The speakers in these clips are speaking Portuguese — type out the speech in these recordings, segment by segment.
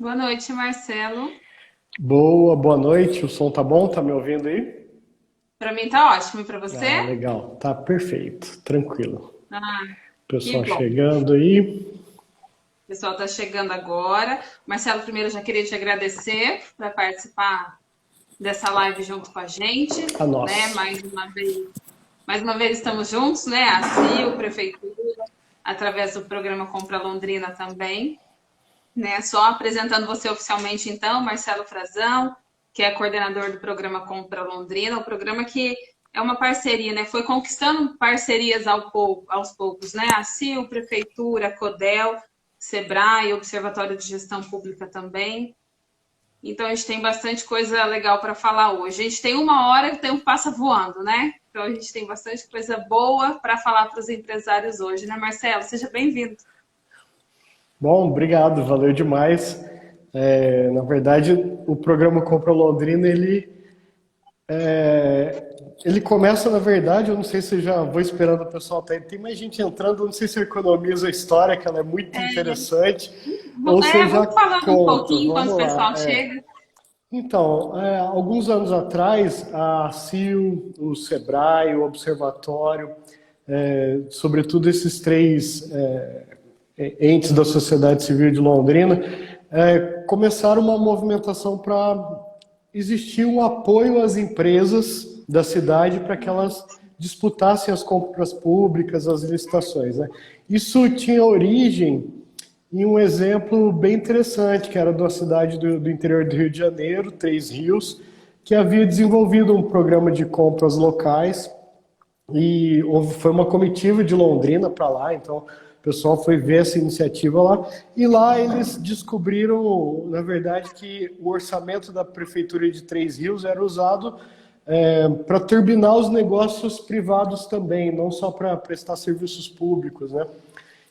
Boa noite, Marcelo. Boa noite. O som tá bom? Tá me ouvindo aí? Para mim tá ótimo. E para Ah, você? legal. Tá perfeito. Tranquilo. Ah, que Pessoal bom. chegando aí. O pessoal está chegando agora. Marcelo, primeiro eu já queria te agradecer por participar dessa live junto com a gente, A né? nós. Mais uma vez estamos juntos, né? A CIO, Prefeitura, através do programa Compra Londrina também, né? Só apresentando você oficialmente, então, Marcelo Frazão, que é coordenador do programa Compra Londrina, o programa que é uma parceria, né? Foi conquistando parcerias aos poucos, né? A CIO, Prefeitura, a CODEL, SEBRAE, Observatório de Gestão Pública também. Então a gente tem bastante coisa legal para falar hoje. A gente tem uma hora que o tempo passa voando, né? Então a gente tem bastante coisa boa para falar para os empresários hoje, né, Marcelo? Seja bem-vindo. Bom, obrigado. Valeu demais. Na verdade, o programa Compra Londrina, ele começa, na verdade, eu não sei se eu já vou esperando o pessoal tá aí. Tem mais gente entrando, eu não sei se eu economizo a história, que ela é muito interessante, ou se eu já Vamos falando um conto. pouquinho enquanto o Vamos lá. pessoal chega. Então, alguns anos atrás, a CIO, o SEBRAE, o Observatório, sobretudo esses três entes da sociedade civil de Londrina, começaram uma movimentação para existir um apoio às empresas da cidade para que elas disputassem as compras públicas, as licitações, né? Isso tinha origem em um exemplo bem interessante, que era de uma cidade do interior do Rio de Janeiro, Três Rios, que havia desenvolvido um programa de compras locais e foi uma comitiva de Londrina para lá, então o pessoal foi ver essa iniciativa lá e lá eles descobriram, na verdade, que o orçamento da prefeitura de Três Rios era usado para turbinar os negócios privados também, não só para prestar serviços públicos, né?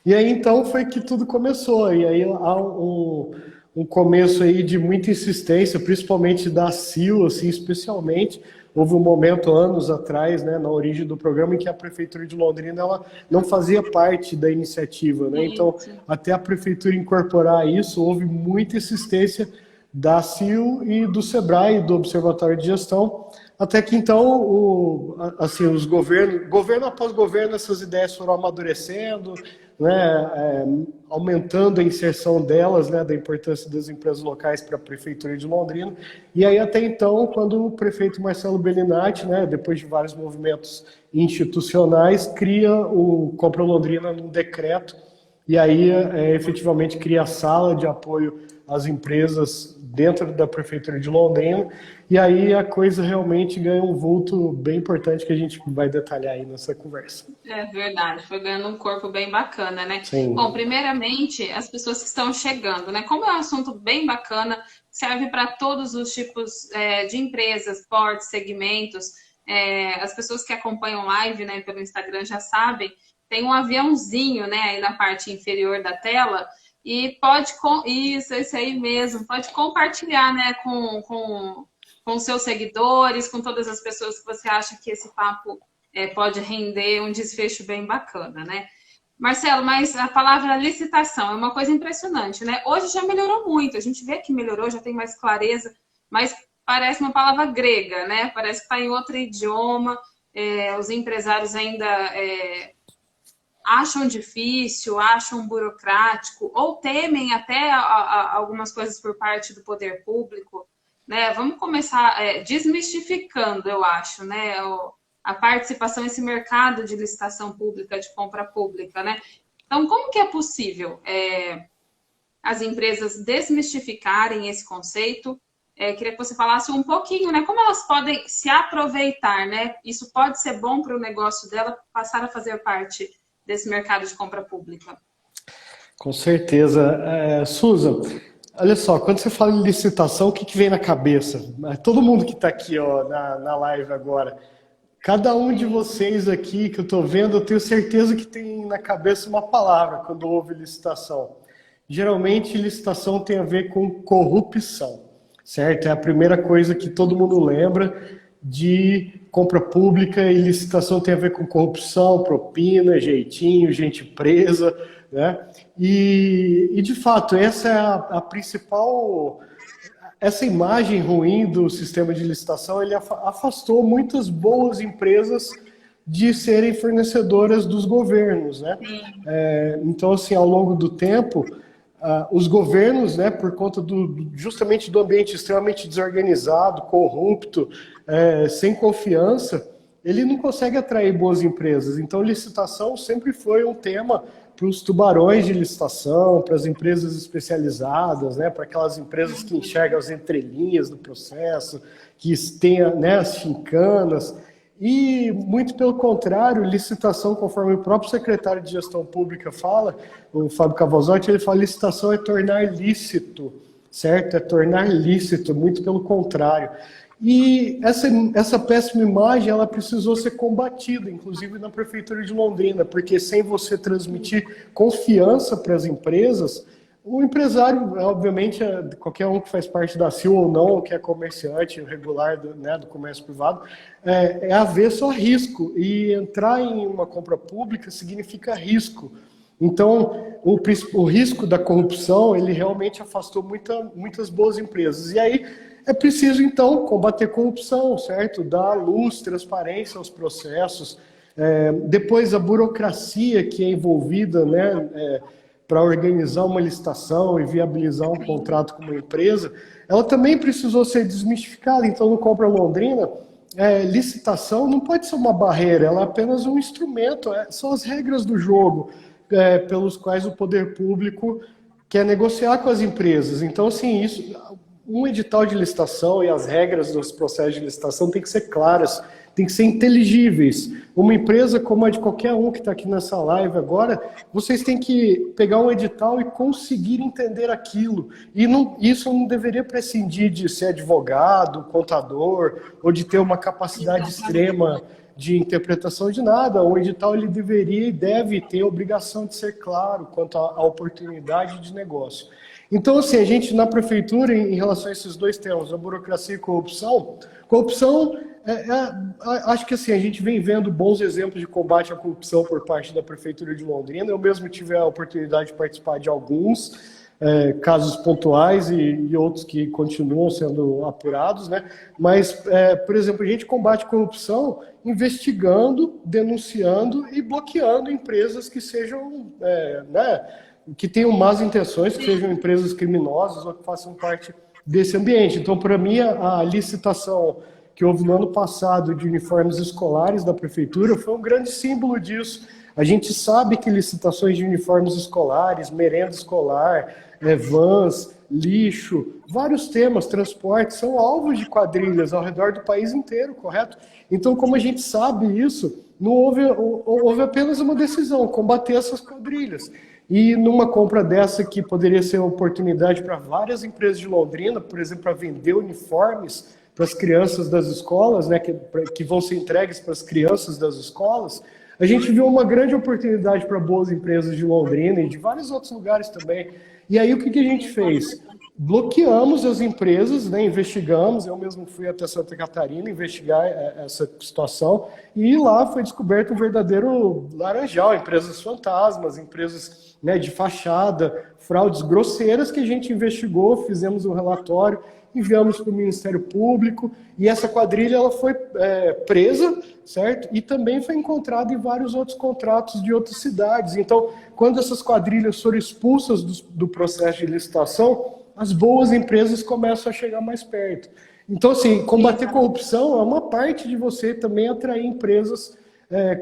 E aí então foi que tudo começou. E aí há um começo aí de muita insistência, principalmente da CIL, assim, especialmente. Houve um momento, anos atrás, né, na origem do programa, em que a Prefeitura de Londrina ela não fazia parte da iniciativa, né? Então, Isso. até a Prefeitura incorporar isso, houve muita insistência da CIL e do SEBRAE, do Observatório de Gestão, até que então, assim, os governo após governo, essas ideias foram amadurecendo, né, aumentando a inserção delas, né, da importância das empresas locais para a Prefeitura de Londrina. E aí até então, quando o prefeito Marcelo Bellinati, né, depois de vários movimentos institucionais, cria o Compra Londrina num decreto, e aí efetivamente cria a sala de apoio às empresas dentro da Prefeitura de Londrina, e aí a coisa realmente ganha um vulto bem importante que a gente vai detalhar aí nessa conversa. É verdade, foi ganhando um corpo bem bacana, né? Bom, Sim. primeiramente, as pessoas que estão chegando, né? Como é um assunto bem bacana, serve para todos os tipos de empresas, portes, segmentos. As pessoas que acompanham live, né, pelo Instagram já sabem, tem um aviãozinho, né, aí na parte inferior da tela, e isso, esse aí mesmo, pode compartilhar, né, com seus seguidores, com todas as pessoas que você acha que esse papo pode render um desfecho bem bacana, né? Marcelo, mas a palavra licitação é uma coisa impressionante, né? Hoje já melhorou muito, a gente vê que melhorou, já tem mais clareza, mas parece uma palavra grega, né? Parece que está em outro idioma, os empresários ainda acham difícil, acham burocrático, ou temem até algumas coisas por parte do poder público, né? Vamos começar desmistificando, eu acho, né? A participação nesse mercado de licitação pública, de compra pública, né? Então, como que é possível as empresas desmistificarem esse conceito? Queria que você falasse um pouquinho, né? Como elas podem se aproveitar, né? Isso pode ser bom para o negócio dela passar a fazer parte desse mercado de compra pública. Com certeza. Susan, olha só, quando você fala em licitação, o que vem na cabeça? Todo mundo que está aqui ó, na live agora, cada um de vocês aqui que eu estou vendo, eu tenho certeza que tem na cabeça uma palavra quando ouve licitação. Geralmente, licitação tem a ver com corrupção, certo? É a primeira coisa que todo mundo lembra. de compra pública e licitação tem a ver com corrupção, propina, jeitinho, gente presa, né? E de fato, essa é a principal... Essa imagem ruim do sistema de licitação, ele afastou muitas boas empresas de serem fornecedoras dos governos, né? Então, assim, ao longo do tempo, os governos, né, por conta justamente do ambiente extremamente desorganizado, corrupto, sem confiança, ele não consegue atrair boas empresas. Então, licitação sempre foi um tema para os tubarões de licitação, para as empresas especializadas, né, para aquelas empresas que enxergam as entrelinhas do processo, que têm, né, as chincanas. E, muito pelo contrário, licitação, conforme o próprio secretário de Gestão Pública fala, o Fábio Cavalzotti, ele fala: licitação é tornar lícito, certo? É tornar lícito, muito pelo contrário. E essa péssima imagem, ela precisou ser combatida, inclusive na Prefeitura de Londrina, porque sem você transmitir confiança para as empresas, o empresário, obviamente, qualquer um que faz parte da CIL ou não, ou que é comerciante regular do comércio privado, é avesso a risco. E entrar em uma compra pública significa risco. Então, o risco da corrupção, ele realmente afastou muitas boas empresas. E aí é preciso, então, combater corrupção, certo? Dar luz, transparência aos processos. Depois, a burocracia que é envolvida, né, para organizar uma licitação e viabilizar um contrato com uma empresa, ela também precisou ser desmistificada. Então, no Compra Londrina, licitação não pode ser uma barreira, ela é apenas um instrumento, são as regras do jogo pelos quais o poder público quer negociar com as empresas. Então, assim, um edital de licitação e as regras dos processos de licitação têm que ser claras, têm que ser inteligíveis. Uma empresa como a de qualquer um que está aqui nessa live agora, vocês têm que pegar um edital e conseguir entender aquilo. E isso não deveria prescindir de ser advogado, contador, ou de ter uma capacidade extrema de interpretação de nada. O edital, ele deveria e deve ter a obrigação de ser claro quanto à oportunidade de negócio. Então, assim, a gente na prefeitura, em relação a esses dois temas, a burocracia e corrupção, acho que assim, a gente vem vendo bons exemplos de combate à corrupção por parte da Prefeitura de Londrina. Eu mesmo tive a oportunidade de participar de alguns casos pontuais e outros que continuam sendo apurados, né? Mas, por exemplo, a gente combate corrupção investigando, denunciando e bloqueando empresas que sejam, né, que tenham más intenções, que sejam empresas criminosas ou que façam parte desse ambiente. Então, para mim, a licitação que houve no ano passado de uniformes escolares da prefeitura foi um grande símbolo disso. A gente sabe que licitações de uniformes escolares, merenda escolar, vans, lixo, vários temas, transporte, são alvos de quadrilhas ao redor do país inteiro, correto? Então, como a gente sabe isso, não houve apenas uma decisão, combater essas quadrilhas. E numa compra dessa que poderia ser uma oportunidade para várias empresas de Londrina, por exemplo, para vender uniformes para as crianças das escolas, né, que vão ser entregues para as crianças das escolas, a gente viu uma grande oportunidade para boas empresas de Londrina e de vários outros lugares também. E aí o que a gente fez? Bloqueamos as empresas, né, investigamos, eu mesmo fui até Santa Catarina investigar essa situação, e lá foi descoberto um verdadeiro laranjal, empresas fantasmas, empresas, né, de fachada, fraudes grosseiras que a gente investigou, fizemos um relatório, enviamos para o Ministério Público, e essa quadrilha ela foi presa, certo? E também foi encontrada em vários outros contratos de outras cidades. Então, quando essas quadrilhas foram expulsas do processo de licitação, as boas empresas começam a chegar mais perto. Então, assim, combater corrupção é uma parte de você também atrair empresas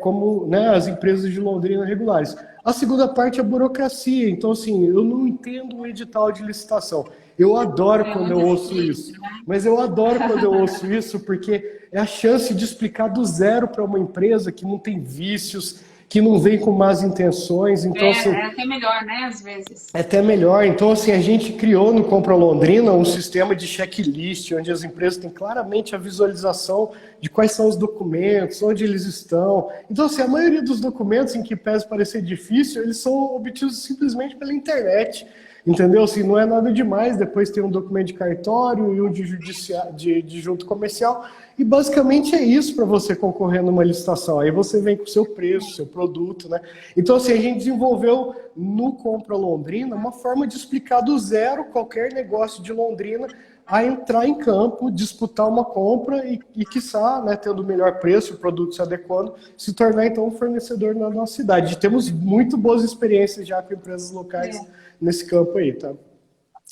como, né, as empresas de Londrina regulares. A segunda parte é a burocracia. Então, assim, eu não entendo o edital de licitação. Eu adoro quando eu ouço isso. Mas eu adoro quando eu ouço isso porque é a chance de explicar do zero para uma empresa que não tem vícios, que não vem com más intenções. Então, assim, é até melhor, né, às vezes. É até melhor. Então, assim, a gente criou no Compra Londrina um sistema de checklist, onde as empresas têm claramente a visualização de quais são os documentos, onde eles estão. Então, assim, a maioria dos documentos, em que pese parecer difícil, eles são obtidos simplesmente pela internet. entendeu? Assim, não é nada demais, depois tem um documento de cartório e um de junto comercial, e basicamente é isso para você concorrer numa licitação. Aí você vem com o seu preço, seu produto, né? Então, assim, a gente desenvolveu no Compra Londrina uma forma de explicar do zero qualquer negócio de Londrina a entrar em campo, disputar uma compra e quiçá, né, tendo o melhor preço, o produto se adequando, se tornar então um fornecedor na nossa cidade. Temos muito boas experiências já com empresas locais nesse campo aí, tá?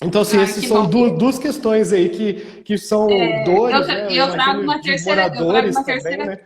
Então, assim, esses são duas questões aí que são dores, né? Eu trago uma de terceira, moradores também, né?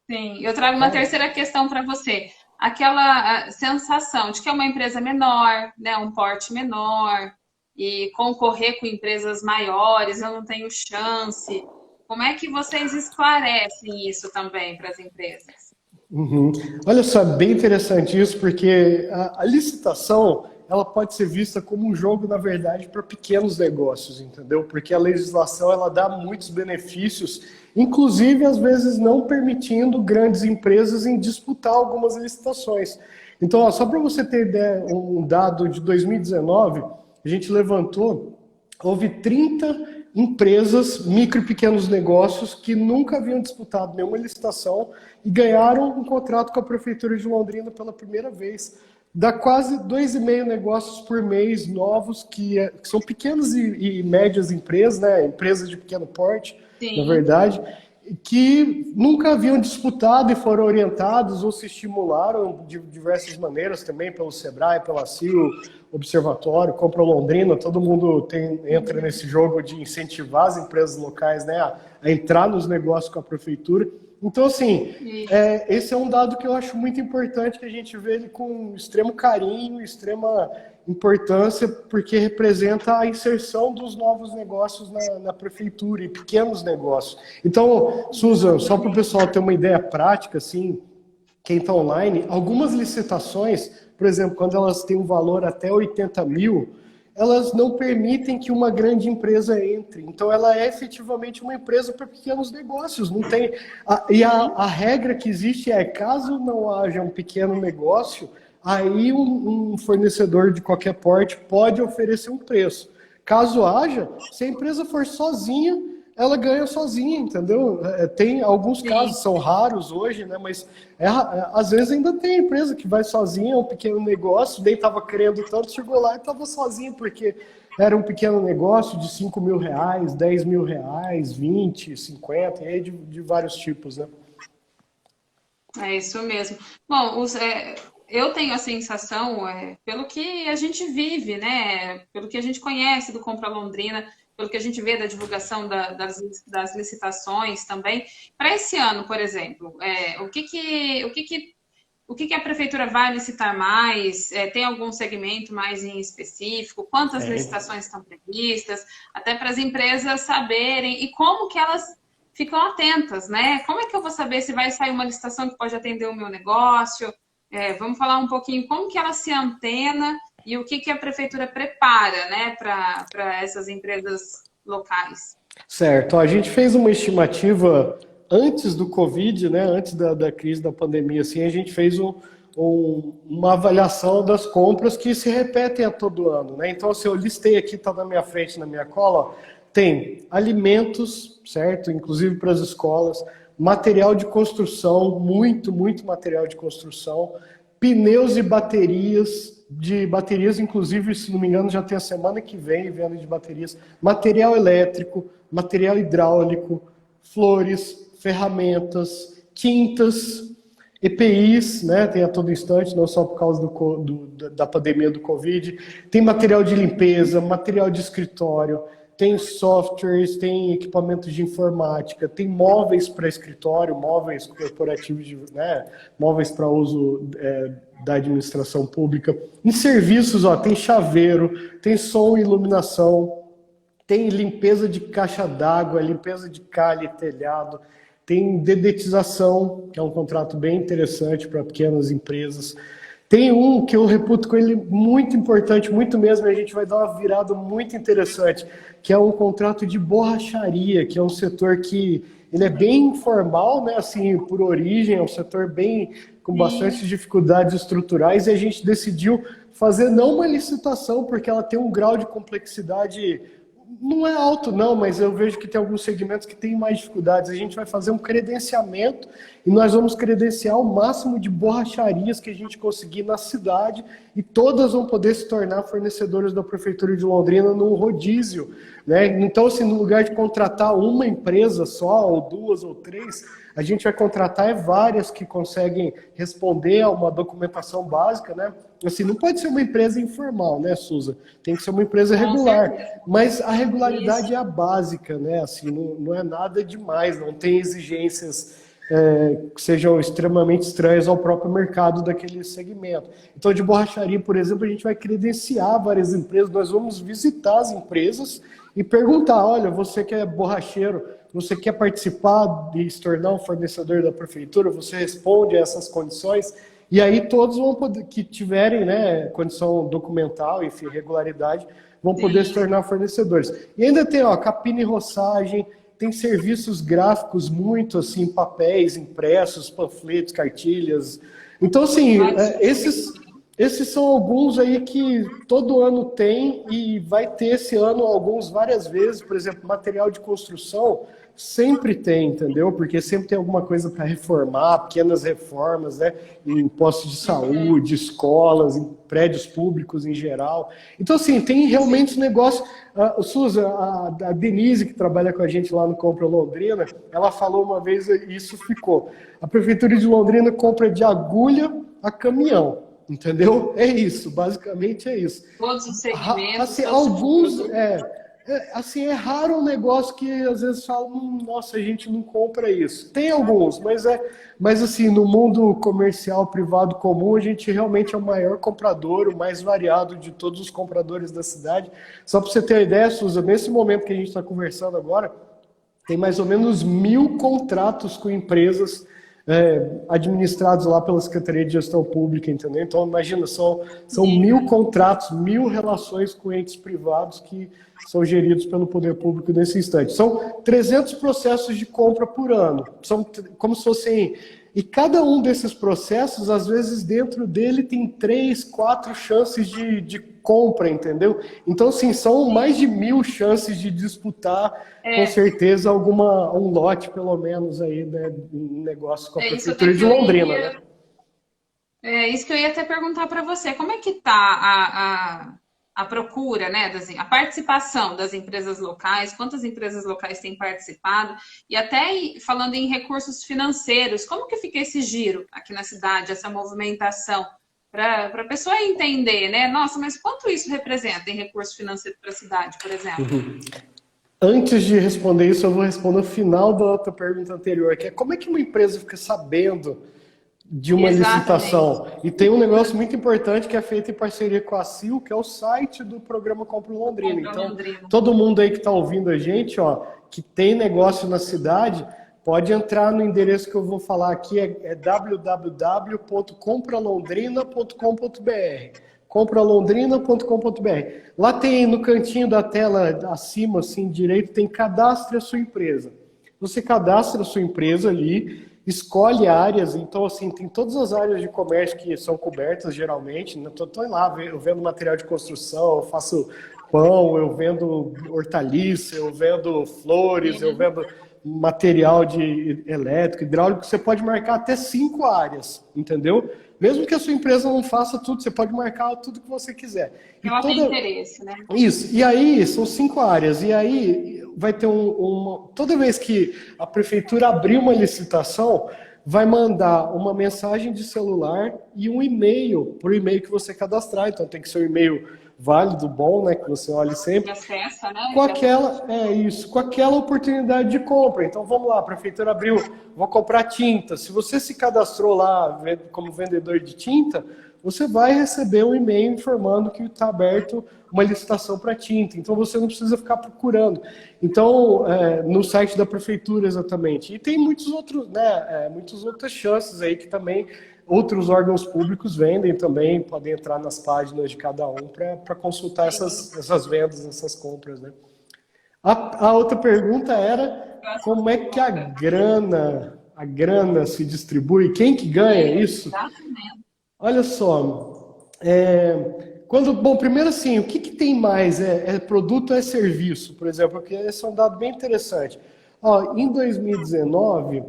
Sim, eu trago uma terceira questão para você. Aquela sensação de que é uma empresa menor, né, um porte menor, e concorrer com empresas maiores, eu não tenho chance. Como é que vocês esclarecem isso também para as empresas? Uhum. Olha só, é bem interessante isso, porque a licitação ela pode ser vista como um jogo, na verdade, para pequenos negócios, entendeu? Porque a legislação ela dá muitos benefícios, inclusive, às vezes, não permitindo grandes empresas em disputar algumas licitações. Então, ó, só para você ter ideia, um dado de 2019, a gente levantou, houve 30 empresas, micro e pequenos negócios, que nunca haviam disputado nenhuma licitação e ganharam um contrato com a Prefeitura de Londrina pela primeira vez. Dá quase 2,5 negócios por mês novos, que são pequenas e médias empresas, né? Empresas de pequeno porte, Sim. Na verdade, que nunca haviam disputado e foram orientados ou se estimularam de diversas maneiras também, pelo Sebrae, pela CIO, Observatório, Compra Londrina, todo mundo entra nesse jogo de incentivar as empresas locais, né, a entrar nos negócios com a prefeitura. Então, assim, esse é um dado que eu acho muito importante, que a gente vê ele com extremo carinho, extrema importância, porque representa a inserção dos novos negócios na prefeitura e pequenos negócios. Então, Susan, só para o pessoal ter uma ideia prática, assim, quem está online, algumas licitações, por exemplo, quando elas têm um valor até 80 mil, elas não permitem que uma grande empresa entre. Então, ela é efetivamente uma empresa para pequenos negócios. Não tem a regra que existe é, caso não haja um pequeno negócio, aí um fornecedor de qualquer porte pode oferecer um preço. Caso haja, se a empresa for sozinha, ela ganha sozinha, entendeu? Tem alguns casos, são raros hoje, né? Mas às vezes ainda tem empresa que vai sozinha, um pequeno negócio, nem estava querendo tanto, chegou lá e estava sozinha, porque era um pequeno negócio de 5 mil reais, 10 mil reais, 20, 50, e aí de vários tipos, né? É isso mesmo. Bom, eu tenho a sensação, pelo que a gente vive, né? Pelo que a gente conhece do Compra Londrina, pelo que a gente vê da divulgação das licitações também. Para esse ano, por exemplo, o que a prefeitura vai licitar mais? Tem algum segmento mais em específico? Quantas licitações estão previstas? Até para as empresas saberem e como que elas ficam atentas, né? Como é que eu vou saber se vai sair uma licitação que pode atender o meu negócio? Vamos falar um pouquinho como que ela se antena e o que a prefeitura prepara, né, para essas empresas locais. Certo. A gente fez uma estimativa antes do Covid, né, antes da crise da pandemia, assim, a gente fez uma avaliação das compras que se repetem a todo ano, né? Então, assim, eu listei aqui, está na minha frente, na minha cola, ó, tem alimentos, certo? Inclusive para as escolas, material de construção, muito material de construção, pneus e baterias, inclusive, se não me engano, já tem a semana que vem venda de baterias, material elétrico, material hidráulico, flores, ferramentas, tintas, EPIs, né, tem a todo instante, não só por causa da pandemia do Covid, tem material de limpeza, material de escritório, tem softwares, tem equipamentos de informática, tem móveis para escritório, móveis corporativos, né, móveis para uso da administração pública. Em serviços, ó, tem chaveiro, tem som e iluminação, tem limpeza de caixa d'água, limpeza de calha e telhado, tem dedetização, que é um contrato bem interessante para pequenas empresas. Tem um que eu reputo com ele muito importante, muito mesmo, e a gente vai dar uma virada muito interessante, que é um contrato de borracharia, que é um setor que ele é bem informal, né, assim, por origem, é um setor bem com bastante dificuldades estruturais, e a gente decidiu fazer não uma licitação, porque ela tem um grau de complexidade, não é alto não, mas eu vejo que tem alguns segmentos que têm mais dificuldades. A gente vai fazer um credenciamento e nós vamos credenciar o máximo de borracharias que a gente conseguir na cidade e todas vão poder se tornar fornecedoras da Prefeitura de Londrina num rodízio, né? Então, assim, no lugar de contratar uma empresa só, ou duas, ou três, a gente vai contratar várias que conseguem responder a uma documentação básica, né? Assim, não pode ser uma empresa informal, né, Suza? Tem que ser uma empresa regular. Mas a regularidade é a básica, né? Assim, não é nada demais, não tem exigências que sejam extremamente estranhas ao próprio mercado daquele segmento. Então, de borracharia, por exemplo, a gente vai credenciar várias empresas, nós vamos visitar as empresas e perguntar, olha, você que é borracheiro, você quer participar de se tornar um fornecedor da prefeitura, você responde a essas condições, e aí todos vão poder, que tiverem, né, condição documental, enfim, regularidade, vão poder se tornar fornecedores. E ainda tem, ó, capina e roçagem, tem serviços gráficos muito, assim, papéis impressos, panfletos, cartilhas. Então, assim, esses são alguns aí que todo ano tem e vai ter esse ano alguns várias vezes. Por exemplo, material de construção sempre tem, entendeu? Porque sempre tem alguma coisa para reformar, pequenas reformas, né? Em postos de saúde, escolas, em prédios públicos em geral. Então, assim, tem realmente negócio. Suza, a Denise, que trabalha com a gente lá no Compra Londrina, ela falou uma vez, e isso ficou. A Prefeitura de Londrina compra de agulha a caminhão. Entendeu? É isso, basicamente é isso. Todos os segmentos. Assim, alguns, assim, é raro um negócio que às vezes falam, nossa, a gente não compra isso. Tem alguns, mas assim, no mundo comercial, privado comum, a gente realmente é o maior comprador, o mais variado de todos os compradores da cidade. Só para você ter uma ideia, Suza, nesse momento que a gente está conversando agora, tem mais ou menos 1.000 contratos com empresas administrados lá pela Secretaria de Gestão Pública, entendeu? Então, imagina, são 1.000 contratos, 1.000 relações com entes privados que são geridos pelo poder público nesse instante. São 300 processos de compra por ano. São como se fossem... E cada um desses processos, às vezes, dentro dele tem 3, 4 chances de compra, entendeu? Então, assim, são mais de 1.000 chances de disputar, com certeza, um lote, pelo menos, aí, né, um negócio com a Prefeitura de Londrina, né? É isso que eu ia até perguntar para você. Como é que está a procura, né, a participação das empresas locais, quantas empresas locais têm participado, e até falando em recursos financeiros, como que fica esse giro aqui na cidade, essa movimentação, para a pessoa entender, né, nossa, mas quanto isso representa em recurso financeiro para a cidade, por exemplo? Antes de responder isso, eu vou responder o final da outra pergunta anterior, que é como é que uma empresa fica sabendo de uma licitação? E tem um negócio muito importante que é feito em parceria com a CIL, que é o site do programa Compra Londrina. Então, todo mundo aí que está ouvindo a gente, ó, que tem negócio na cidade, pode entrar no endereço que eu vou falar aqui, é www.compralondrina.com.br. compralondrina.com.br. Lá tem, no cantinho da tela, acima, assim, direito, tem cadastre a sua empresa. Você cadastra a sua empresa ali, escolhe áreas, então assim, tem todas as áreas de comércio que são cobertas geralmente, né? Tô lá, eu vendo material de construção, eu faço pão, eu vendo hortaliça, eu vendo flores, eu vendo material de elétrico, hidráulico, você pode marcar até 5 áreas, entendeu? Mesmo que a sua empresa não faça tudo, você pode marcar tudo que você quiser. Ela tem interesse, né? Isso. E aí, são 5 áreas. E aí, vai ter toda vez que a prefeitura abrir uma licitação, vai mandar uma mensagem de celular e um e-mail, por e-mail que você cadastrar. Então, tem que ser um e-mail válido, bom, né? Que você olhe sempre. Acessa, né? Com aquela oportunidade de compra. Então, vamos lá, a prefeitura abriu, vou comprar tinta. Se você se cadastrou lá como vendedor de tinta, você vai receber um e-mail informando que está aberto uma licitação para tinta. Então, você não precisa ficar procurando. Então, no site da prefeitura, exatamente. E tem muitas outras chances aí que também outros órgãos públicos vendem também, podem entrar nas páginas de cada um para consultar essas vendas, essas compras, né? A outra pergunta era como é que a grana se distribui? Quem que ganha isso? Olha só, Bom, primeiro assim, o que tem mais? É produto ou é serviço, por exemplo? Porque esse é um dado bem interessante. Ó, em 2019,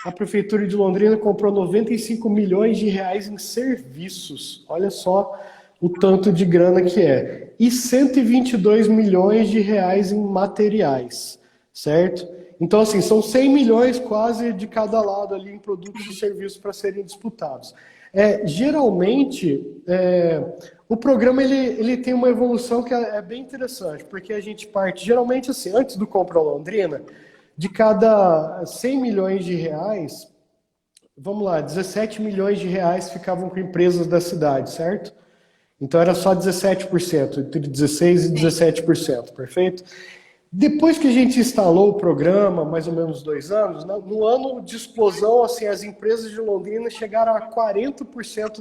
a Prefeitura de Londrina comprou 95 milhões de reais em serviços. Olha só o tanto de grana que é. E 122 milhões de reais em materiais, certo? Então, assim, são 100 milhões quase de cada lado ali em produtos e serviços para serem disputados. Geralmente, o programa ele tem uma evolução que é bem interessante, porque a gente parte, geralmente assim, antes do Compra Londrina, de cada 100 milhões de reais, vamos lá, 17 milhões de reais ficavam com empresas da cidade, certo? Então era só 17%, entre 16% e 17%, perfeito? Depois que a gente instalou o programa, mais ou menos 2 anos, no ano de explosão, assim, as empresas de Londrina chegaram a 40%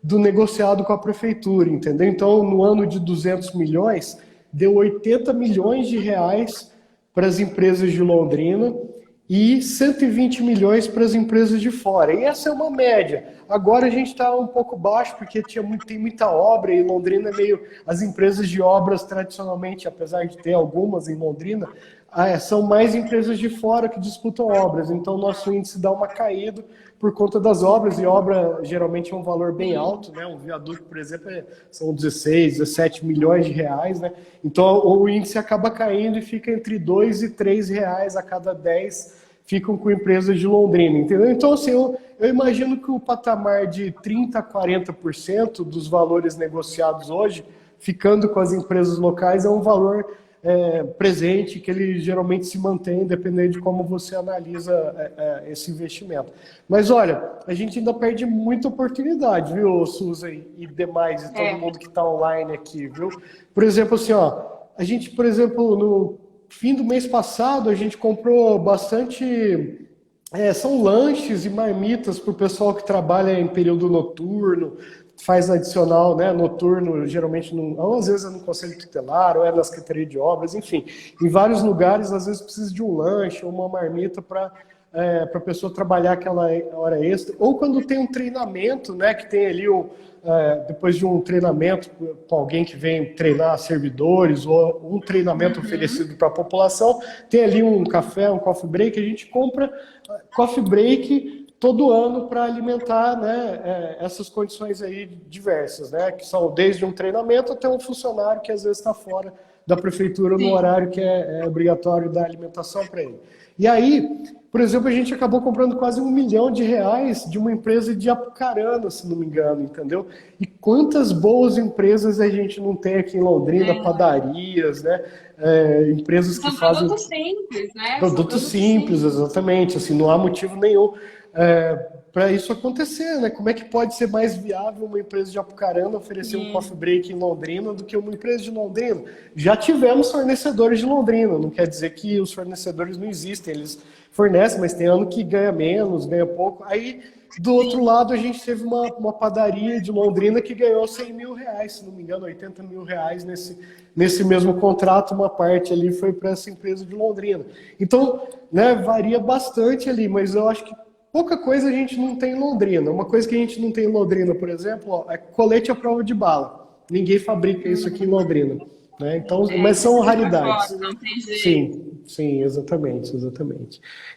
do negociado com a prefeitura, entendeu? Então, no ano de 200 milhões, deu 80 milhões de reais para as empresas de Londrina e 120 milhões para as empresas de fora. E essa é uma média. Agora a gente está um pouco baixo, porque tem muita obra e Londrina é meio... As empresas de obras, tradicionalmente, apesar de ter algumas em Londrina, são mais empresas de fora que disputam obras. Então, nosso índice dá uma caída por conta das obras, e obra geralmente é um valor bem alto, né? Um viaduto, por exemplo, são 16, 17 milhões de reais, né? Então o índice acaba caindo e fica entre 2 e 3 reais a cada 10 ficam com empresas de Londrina, entendeu? Então, assim, eu imagino que o patamar de 30% a 40% dos valores negociados hoje, ficando com as empresas locais, é um valor presente, que ele geralmente se mantém, dependendo de como você analisa esse investimento. Mas olha, a gente ainda perde muita oportunidade, viu, Suzy e demais, e todo mundo que está online aqui, viu? Por exemplo, assim, ó, a gente, por exemplo, no fim do mês passado, a gente comprou bastante... são lanches e marmitas para o pessoal que trabalha em período noturno, faz adicional, né, noturno, geralmente, ou às vezes é no Conselho Tutelar, ou é na Secretaria de Obras, enfim. Em vários lugares, às vezes precisa de um lanche ou uma marmita para a pessoa trabalhar aquela hora extra. Ou quando tem um treinamento, né, que tem ali, depois de um treinamento com alguém que vem treinar servidores, ou um treinamento oferecido para a população, tem ali um café, um coffee break, a gente compra coffee break todo ano para alimentar, né, essas condições aí diversas, né, que são desde um treinamento até um funcionário que às vezes está fora da prefeitura no horário que é obrigatório dar alimentação para ele. E aí, por exemplo, a gente acabou comprando quase R$1 milhão de uma empresa de Apucarana, se não me engano, entendeu? E quantas boas empresas a gente não tem aqui em Londrina, padarias, né? Empresas que fazem... Produtos simples, né? Produtos simples, exatamente. Assim, não há motivo nenhum para isso acontecer, né? Como é que pode ser mais viável uma empresa de Apucarana oferecer um coffee break em Londrina do que uma empresa de Londrina? Já tivemos fornecedores de Londrina, não quer dizer que os fornecedores não existem, eles fornecem, mas tem ano que ganha menos, ganha pouco. Aí, do outro lado, a gente teve uma padaria de Londrina que ganhou R$100 mil, se não me engano, R$80 mil nesse mesmo contrato, uma parte ali foi para essa empresa de Londrina. Então, né, varia bastante ali, mas eu acho que pouca coisa a gente não tem em Londrina. Uma coisa que a gente não tem em Londrina, por exemplo, é colete à prova de bala. Ninguém fabrica isso aqui em Londrina. Né? Então, mas são raridades. Não tem jeito. Sim, exatamente.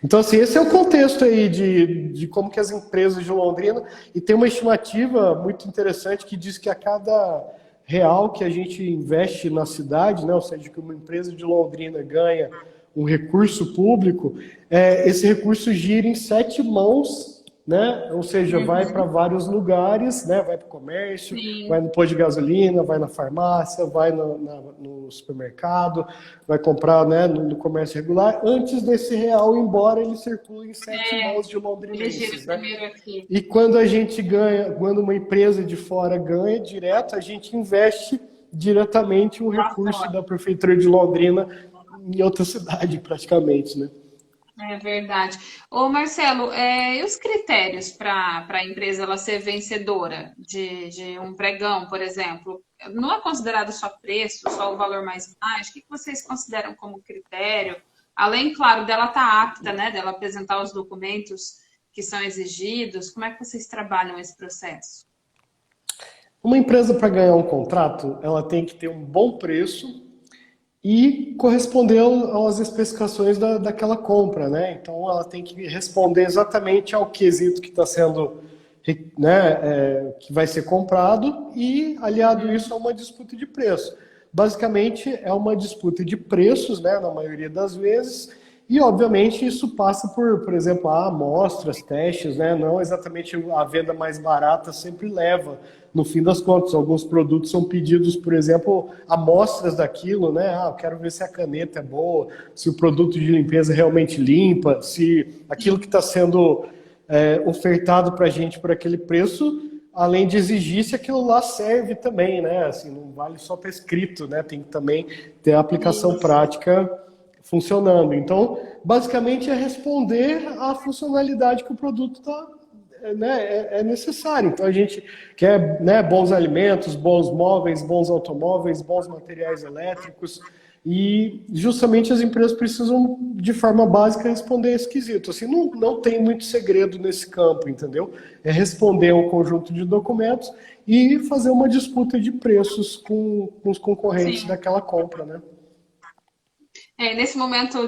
Então, assim, esse é o contexto aí de como que as empresas de Londrina... E tem uma estimativa muito interessante que diz que a cada real que a gente investe na cidade, né, ou seja, que uma empresa de Londrina ganha um recurso público, esse recurso gira em 7 mãos, né? Ou seja, vai para vários lugares, né? Vai para o comércio, vai no posto de gasolina, vai na farmácia, vai no supermercado, vai comprar, né, no comércio regular. Antes desse real ir embora, ele circula em 7 mãos de londrinenses. Né? E quando a gente ganha, quando uma empresa de fora ganha direto, a gente investe diretamente um recurso da Prefeitura de Londrina em outra cidade, praticamente, né? É verdade. Ô Marcelo, e os critérios para a empresa ela ser vencedora de um pregão, por exemplo? Não é considerado só preço, só o valor mais baixo? O que vocês consideram como critério? Além, claro, dela estar apta, né? Dela apresentar os documentos que são exigidos, como é que vocês trabalham esse processo? Uma empresa, para ganhar um contrato, ela tem que ter um bom preço e corresponder às especificações daquela compra, né? Então, ela tem que responder exatamente ao quesito que está sendo, né, que vai ser comprado e, aliado isso, a uma disputa de preço. Basicamente, é uma disputa de preços, né, na maioria das vezes, e, obviamente, isso passa por exemplo, amostras, testes, né? Não exatamente a venda mais barata sempre leva, no fim das contas. Alguns produtos são pedidos, por exemplo, amostras daquilo, né? Eu quero ver se a caneta é boa, se o produto de limpeza realmente limpa, se aquilo que está sendo ofertado para a gente por aquele preço, além de exigir se aquilo lá serve também, né? Assim, não vale só estar escrito, né? Tem que também ter a aplicação prática funcionando. Então, basicamente é responder à funcionalidade que o produto é necessário. Então, a gente quer, né, bons alimentos, bons móveis, bons automóveis, bons materiais elétricos, e justamente as empresas precisam, de forma básica, responder esse quesito. Assim, não tem muito segredo nesse campo, entendeu? É responder um conjunto de documentos e fazer uma disputa de preços com os concorrentes Sim. daquela compra, né? Nesse momento,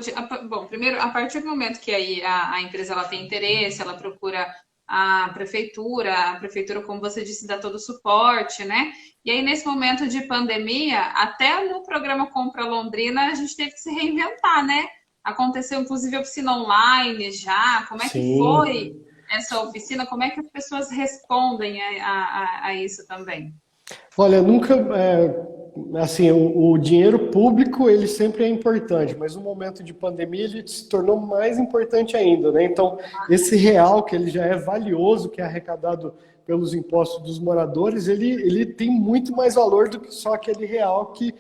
bom, primeiro, a partir do momento que aí a empresa ela tem interesse, ela procura a prefeitura, como você disse, dá todo o suporte, né? E aí, nesse momento de pandemia, até no programa Compra Londrina, a gente teve que se reinventar, né? Aconteceu, inclusive, oficina online já. Como é que Sim. foi essa oficina? Como é que as pessoas respondem a isso também? Olha, nunca, assim, o dinheiro público ele sempre é importante, mas no momento de pandemia ele se tornou mais importante ainda, né? Então, esse real que ele já é valioso, que é arrecadado pelos impostos dos moradores, ele tem muito mais valor do que só aquele real que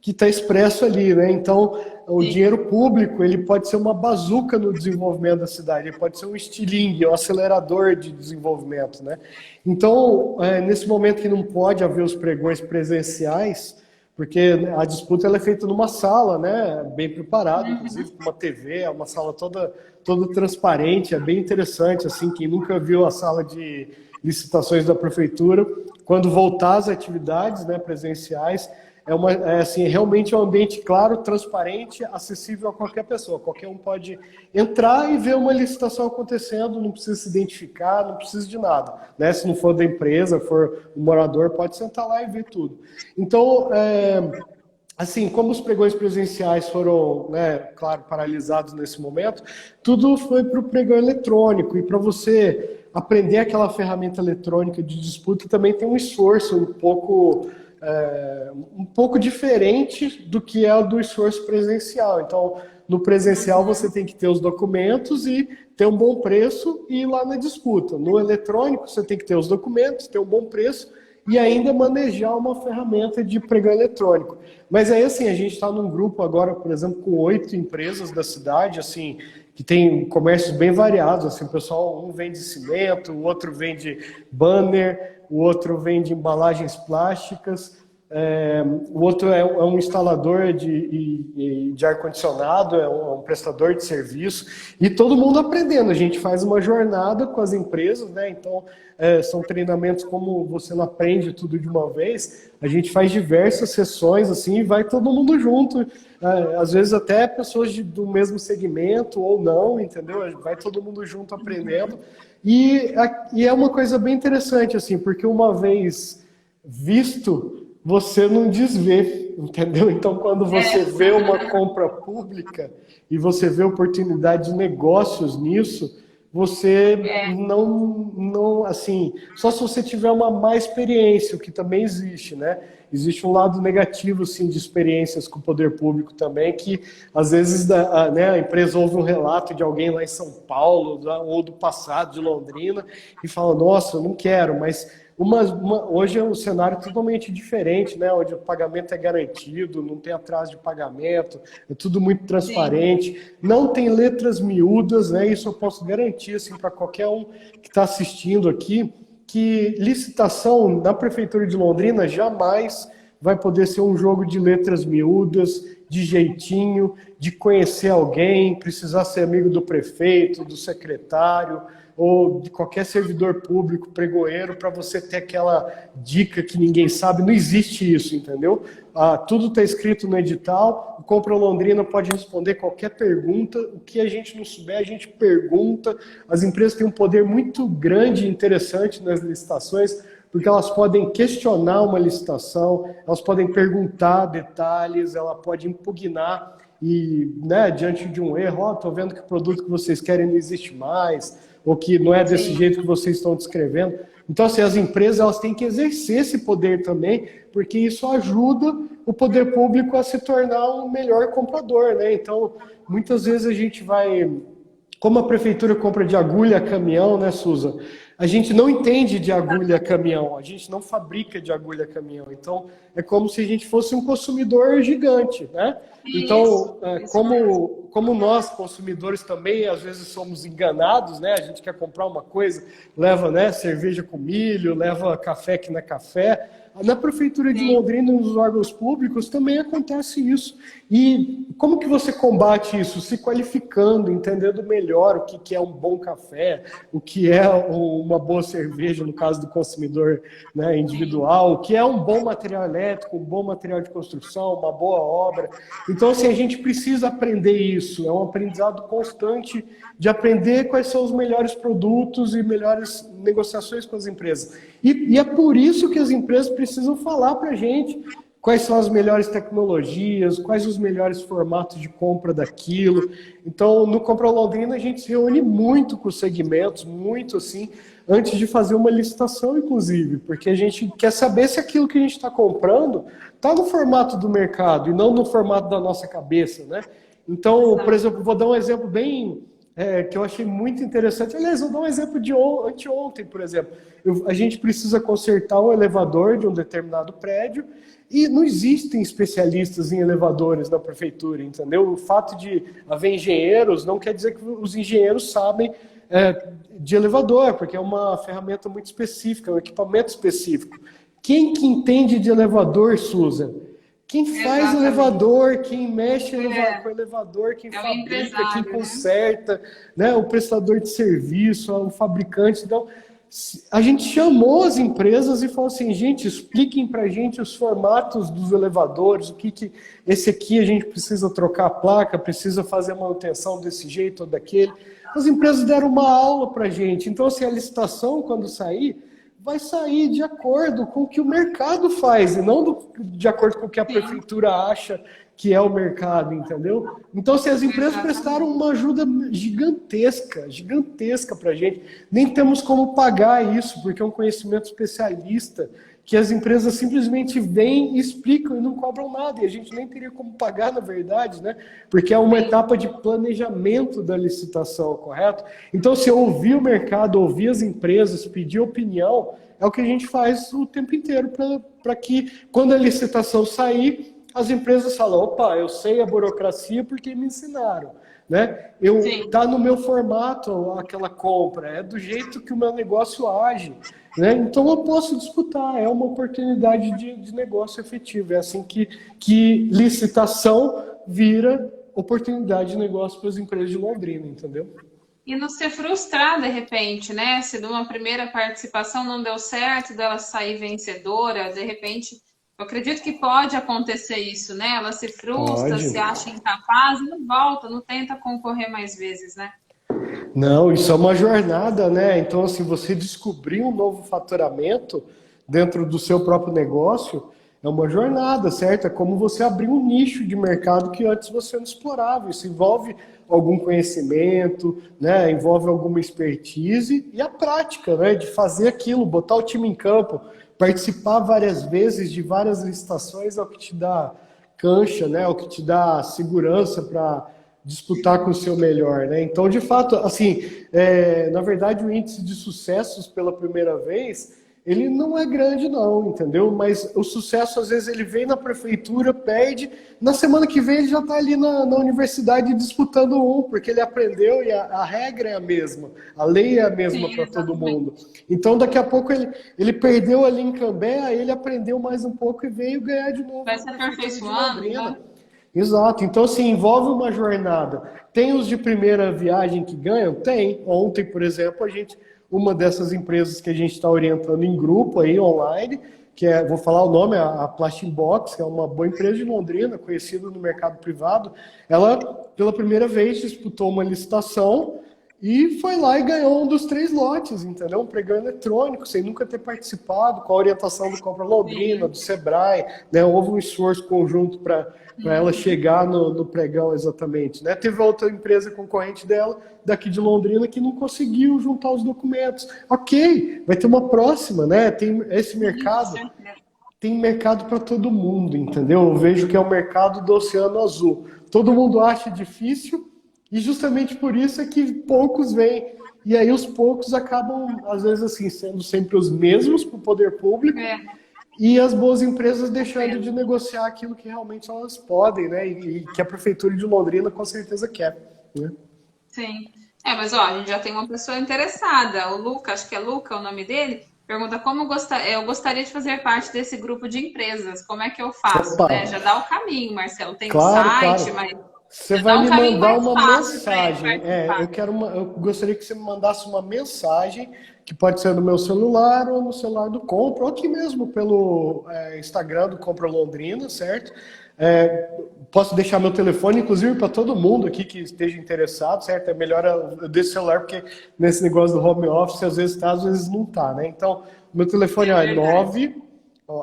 está expresso ali, né? Então, o Sim. dinheiro público ele pode ser uma bazuca no desenvolvimento da cidade, ele pode ser um estilingue, um acelerador de desenvolvimento, né? Então, nesse momento que não pode haver os pregões presenciais, porque a disputa ela é feita numa sala, né? Bem preparada, inclusive com uma TV, é uma sala toda transparente, é bem interessante, assim, quem nunca viu a sala de licitações da prefeitura, quando voltar às atividades, né, presenciais, assim, realmente é um ambiente claro, transparente, acessível a qualquer pessoa. Qualquer um pode entrar e ver uma licitação acontecendo, não precisa se identificar, não precisa de nada, né? Se não for da empresa, for um morador, pode sentar lá e ver tudo. Então, assim, como os pregões presenciais foram, né, claro, paralisados nesse momento, tudo foi para o pregão eletrônico. E para você aprender aquela ferramenta eletrônica de disputa também tem um esforço um pouco diferente do que é o do esforço presencial. Então, no presencial você tem que ter os documentos e ter um bom preço e ir lá na disputa. No eletrônico você tem que ter os documentos, ter um bom preço e ainda manejar uma ferramenta de pregão eletrônico. Mas aí, assim, a gente está num grupo agora, por exemplo, com 8 empresas da cidade, assim, que tem comércios bem variados, assim, o pessoal, um vende cimento, o outro vende banner, o outro vende embalagens plásticas, o outro é um instalador de ar-condicionado, é um prestador de serviço, e todo mundo aprendendo. A gente faz uma jornada com as empresas, né? Então, são treinamentos como você não aprende tudo de uma vez, a gente faz diversas sessões, assim, e vai todo mundo junto, às vezes até pessoas do mesmo segmento ou não, entendeu? Vai todo mundo junto aprendendo, e é uma coisa bem interessante, assim, porque uma vez visto, você não desvê, entendeu? Então, quando você vê uma compra pública e você vê oportunidade de negócios nisso, você não, assim, só se você tiver uma má experiência, o que também existe, né? Existe um lado negativo, sim, de experiências com o poder público também, que às vezes né, a empresa ouve um relato de alguém lá em São Paulo, ou do passado, de Londrina, e fala, nossa, eu não quero, mas hoje é um cenário totalmente diferente, né? Onde o pagamento é garantido, não tem atraso de pagamento, é tudo muito transparente, sim. Não tem letras miúdas, né? Isso eu posso garantir assim, para qualquer um que está assistindo aqui, que licitação na Prefeitura de Londrina jamais vai poder ser um jogo de letras miúdas, de jeitinho, de conhecer alguém, precisar ser amigo do prefeito, do secretário, ou de qualquer servidor público, pregoeiro, para você ter aquela dica que ninguém sabe. Não existe isso, entendeu? Tudo está escrito no edital, o Compra Londrina pode responder qualquer pergunta, o que a gente não souber, a gente pergunta. As empresas têm um poder muito grande e interessante nas licitações, porque elas podem questionar uma licitação, elas podem perguntar detalhes, ela pode impugnar e, né, diante de um erro, estou vendo que o produto que vocês querem não existe mais, ou que não é desse jeito que vocês estão descrevendo. Então, assim, as empresas elas têm que exercer esse poder também, porque isso ajuda o poder público a se tornar um melhor comprador, né? Então, muitas vezes a gente vai... Como a prefeitura compra de agulha a caminhão, né, Susan? A gente não entende de agulha a caminhão, a gente não fabrica de agulha a caminhão. Então, é como se a gente fosse um consumidor gigante, né? Então, como nós, consumidores, também, às vezes somos enganados, né? A gente quer comprar uma coisa, leva, né, cerveja com milho, leva café que não é café. Na Prefeitura de Londrina, nos órgãos públicos, também acontece isso. E como que você combate isso? Se qualificando, entendendo melhor o que é um bom café, o que é uma boa cerveja, no caso do consumidor, né, individual, o que é um bom material elétrico, um bom material de construção, uma boa obra. Então, assim, a gente precisa aprender isso. É um aprendizado constante de aprender quais são os melhores produtos e melhores negociações com as empresas. E é por isso que as empresas precisam falar para a gente quais são as melhores tecnologias, quais os melhores formatos de compra daquilo. Então, no Compra Londrina, a gente se reúne muito com os segmentos, muito assim, antes de fazer uma licitação, inclusive, porque a gente quer saber se aquilo que a gente está comprando está no formato do mercado e não no formato da nossa cabeça, né? Então, por exemplo, vou dar um exemplo bem... que eu achei muito interessante. Aliás, vou dar um exemplo de anteontem, por exemplo. A gente precisa consertar um elevador de um determinado prédio e não existem especialistas em elevadores na prefeitura, entendeu? O fato de haver engenheiros não quer dizer que os engenheiros sabem de elevador, porque é uma ferramenta muito específica, é um equipamento específico. Quem que entende de elevador, Susan? Quem faz elevador, quem mexe com o elevador, quem fabrica, quem conserta, né? O prestador de serviço, o fabricante. Então, a gente chamou as empresas e falou assim, gente, expliquem para a gente os formatos dos elevadores, o que esse aqui a gente precisa trocar a placa, precisa fazer a manutenção desse jeito ou daquele. As empresas deram uma aula para a gente. Então, assim, a licitação, quando sair, vai sair de acordo com o que o mercado faz, e não de acordo com o que a prefeitura acha que é o mercado, entendeu? Então, se as empresas prestaram uma ajuda gigantesca para a gente, nem temos como pagar isso, porque é um conhecimento especialista, que as empresas simplesmente vêm, explicam e não cobram nada, e a gente nem teria como pagar, na verdade, né? Porque é uma etapa de planejamento da licitação, correto? Então, se ouvir o mercado, ouvir as empresas, pedir opinião, é o que a gente faz o tempo inteiro para que, quando a licitação sair, as empresas falam, opa, eu sei a burocracia porque me ensinaram, né? Tá no meu formato aquela compra, é do jeito que o meu negócio age, né? Então eu posso disputar, é uma oportunidade de negócio efetivo, é assim que licitação vira oportunidade de negócio para as empresas de Londrina, entendeu? E não ser frustrar de repente, né? Se numa primeira participação não deu certo, dela sair vencedora, de repente... Eu acredito que pode acontecer isso, né? Ela se frustra, se acha incapaz e não volta, não tenta concorrer mais vezes, né? Não, isso é uma jornada, né? Então, assim, você descobrir um novo faturamento dentro do seu próprio negócio é uma jornada, certo? É como você abrir um nicho de mercado que antes você não explorava. Isso envolve algum conhecimento, né? Envolve alguma expertise e a prática, né? De fazer aquilo, botar o time em campo. Participar várias vezes de várias licitações é o que te dá cancha, né? É o que te dá segurança para disputar com o seu melhor, né? Então, de fato, assim, na verdade, o índice de sucessos pela primeira vez, ele não é grande não, entendeu? Mas o sucesso, às vezes, ele vem na prefeitura, perde, na semana que vem ele já está ali na universidade disputando porque ele aprendeu e a regra é a mesma, a lei é a mesma para todo mundo. Então, daqui a pouco ele perdeu ali em Cambé, aí ele aprendeu mais um pouco e veio ganhar de novo. Vai se aperfeiçoando, né? Exato. Então, assim, envolve uma jornada. Tem os de primeira viagem que ganham? Tem. Ontem, por exemplo, uma dessas empresas que a gente está orientando em grupo aí, online, que é, vou falar o nome, a Plastic Box, que é uma boa empresa de Londrina, conhecida no mercado privado, ela, pela primeira vez, disputou uma licitação e foi lá e ganhou um dos 3 lotes, entendeu? Um pregão eletrônico, sem nunca ter participado, com a orientação do Compra Londrina, do Sebrae, né? Houve um esforço conjunto para ela chegar no pregão exatamente, né? Teve outra empresa concorrente dela, daqui de Londrina, que não conseguiu juntar os documentos. Ok, vai ter uma próxima, né? Tem esse mercado, tem mercado para todo mundo, entendeu? Eu vejo que é o mercado do Oceano Azul. Todo mundo acha difícil, e justamente por isso é que poucos vêm. E aí os poucos acabam, às vezes, assim, sendo sempre os mesmos para o poder público, e as boas empresas deixando de negociar aquilo que realmente elas podem, né? E que a Prefeitura de Londrina com certeza quer, né? Sim. Mas ó, a gente já tem uma pessoa interessada. O Luca, acho que é Luca o nome dele, pergunta como eu gostaria de fazer parte desse grupo de empresas. Como é que eu faço? Opa. Né? Já dá o caminho, Marcelo. Tem Claro, um site, claro. mas Você já vai dá um me caminho mandar mais uma fácil para ele mensagem. participar. Eu gostaria que você me mandasse uma mensagem, que pode ser no meu celular ou no celular do Compra, ou aqui mesmo pelo Instagram do Compra Londrina, certo? Posso deixar meu telefone, inclusive, para todo mundo aqui que esteja interessado, certo? É melhor eu deixar o celular, porque nesse negócio do home office, às vezes tá, às vezes não tá, né? Então, meu telefone é 9,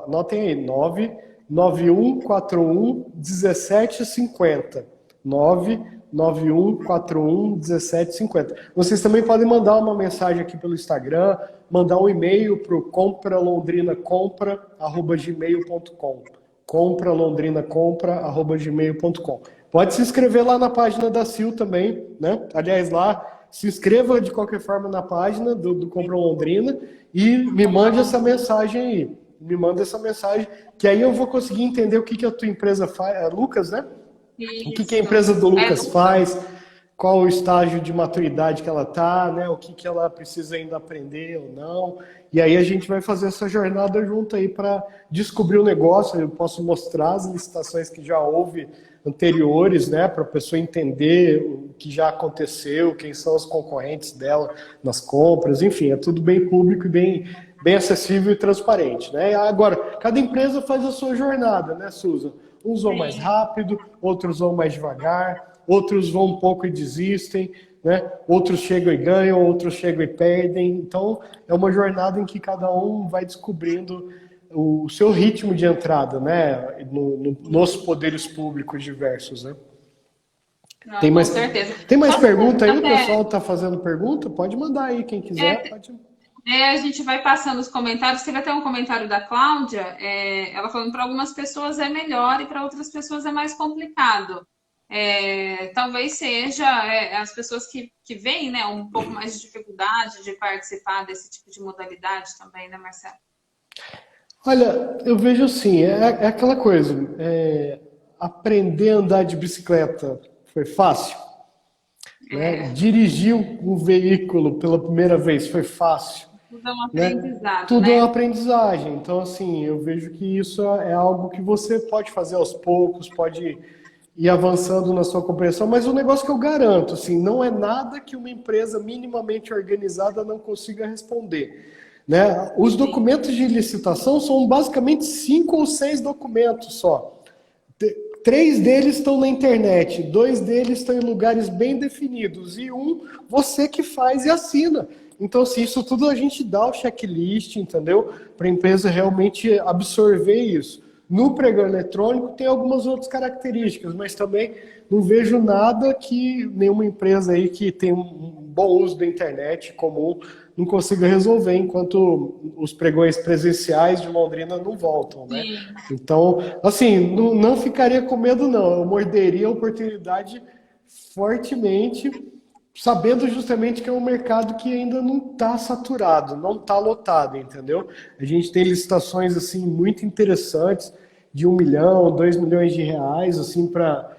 anotem aí, 99141 1750. 99141 1750. Vocês também podem mandar uma mensagem aqui pelo Instagram, mandar um e-mail para o compralondrinacompra@gmail.com. compralondrinacompra@gmail.com. Pode se inscrever lá na página da Sil também, né? Aliás, lá, se inscreva de qualquer forma na página do Compra Londrina e me mande essa mensagem aí. Me manda essa mensagem, que aí eu vou conseguir entender o que a tua empresa faz. É Lucas, né? O que a empresa do Lucas faz, qual o estágio de maturidade que ela está, né? O que ela precisa ainda aprender ou não. E aí a gente vai fazer essa jornada junto aí para descobrir o negócio. Eu posso mostrar as licitações que já houve anteriores, né? Para a pessoa entender o que já aconteceu, quem são os concorrentes dela nas compras, enfim, é tudo bem público e bem acessível e transparente, né? Agora, cada empresa faz a sua jornada, né, Susan? Uns vão mais rápido, outros vão mais devagar, outros vão um pouco e desistem, né? Outros chegam e ganham, outros chegam e perdem. Então, é uma jornada em que cada um vai descobrindo o seu ritmo de entrada, né? Nos poderes públicos diversos, né? Não, com certeza. Tem mais pergunta aí? O pessoal está fazendo pergunta? Pode mandar aí, quem quiser. Pode... a gente vai passando os comentários. Teve até um comentário da Cláudia, ela falando que para algumas pessoas é melhor e para outras pessoas é mais complicado. Talvez seja as pessoas que veem, né, um pouco mais de dificuldade de participar desse tipo de modalidade também, né, Marcelo? Olha, eu vejo assim, é aquela coisa, aprender a andar de bicicleta foi fácil? Né? Dirigir um veículo pela primeira vez foi fácil? Tudo é um aprendizado, Tudo né? é uma aprendizagem. Então, assim, eu vejo que isso é algo que você pode fazer aos poucos, pode ir avançando na sua compreensão, mas o negócio que eu garanto, assim, não é nada que uma empresa minimamente organizada não consiga responder. Né? Os documentos de licitação são basicamente 5 ou 6 documentos só. 3 deles estão na internet, 2 deles estão em lugares bem definidos, e um você que faz e assina. Então, assim, isso tudo a gente dá o checklist, entendeu? Para a empresa realmente absorver isso. No pregão eletrônico tem algumas outras características, mas também não vejo nada que nenhuma empresa aí que tem um bom uso da internet comum não consiga resolver, enquanto os pregões presenciais de Londrina não voltam, né? Então, assim, não ficaria com medo, não. Eu morderia a oportunidade fortemente, sabendo justamente que é um mercado que ainda não está saturado, não está lotado, entendeu? A gente tem licitações assim muito interessantes de 1 milhão, 2 milhões de reais, assim, para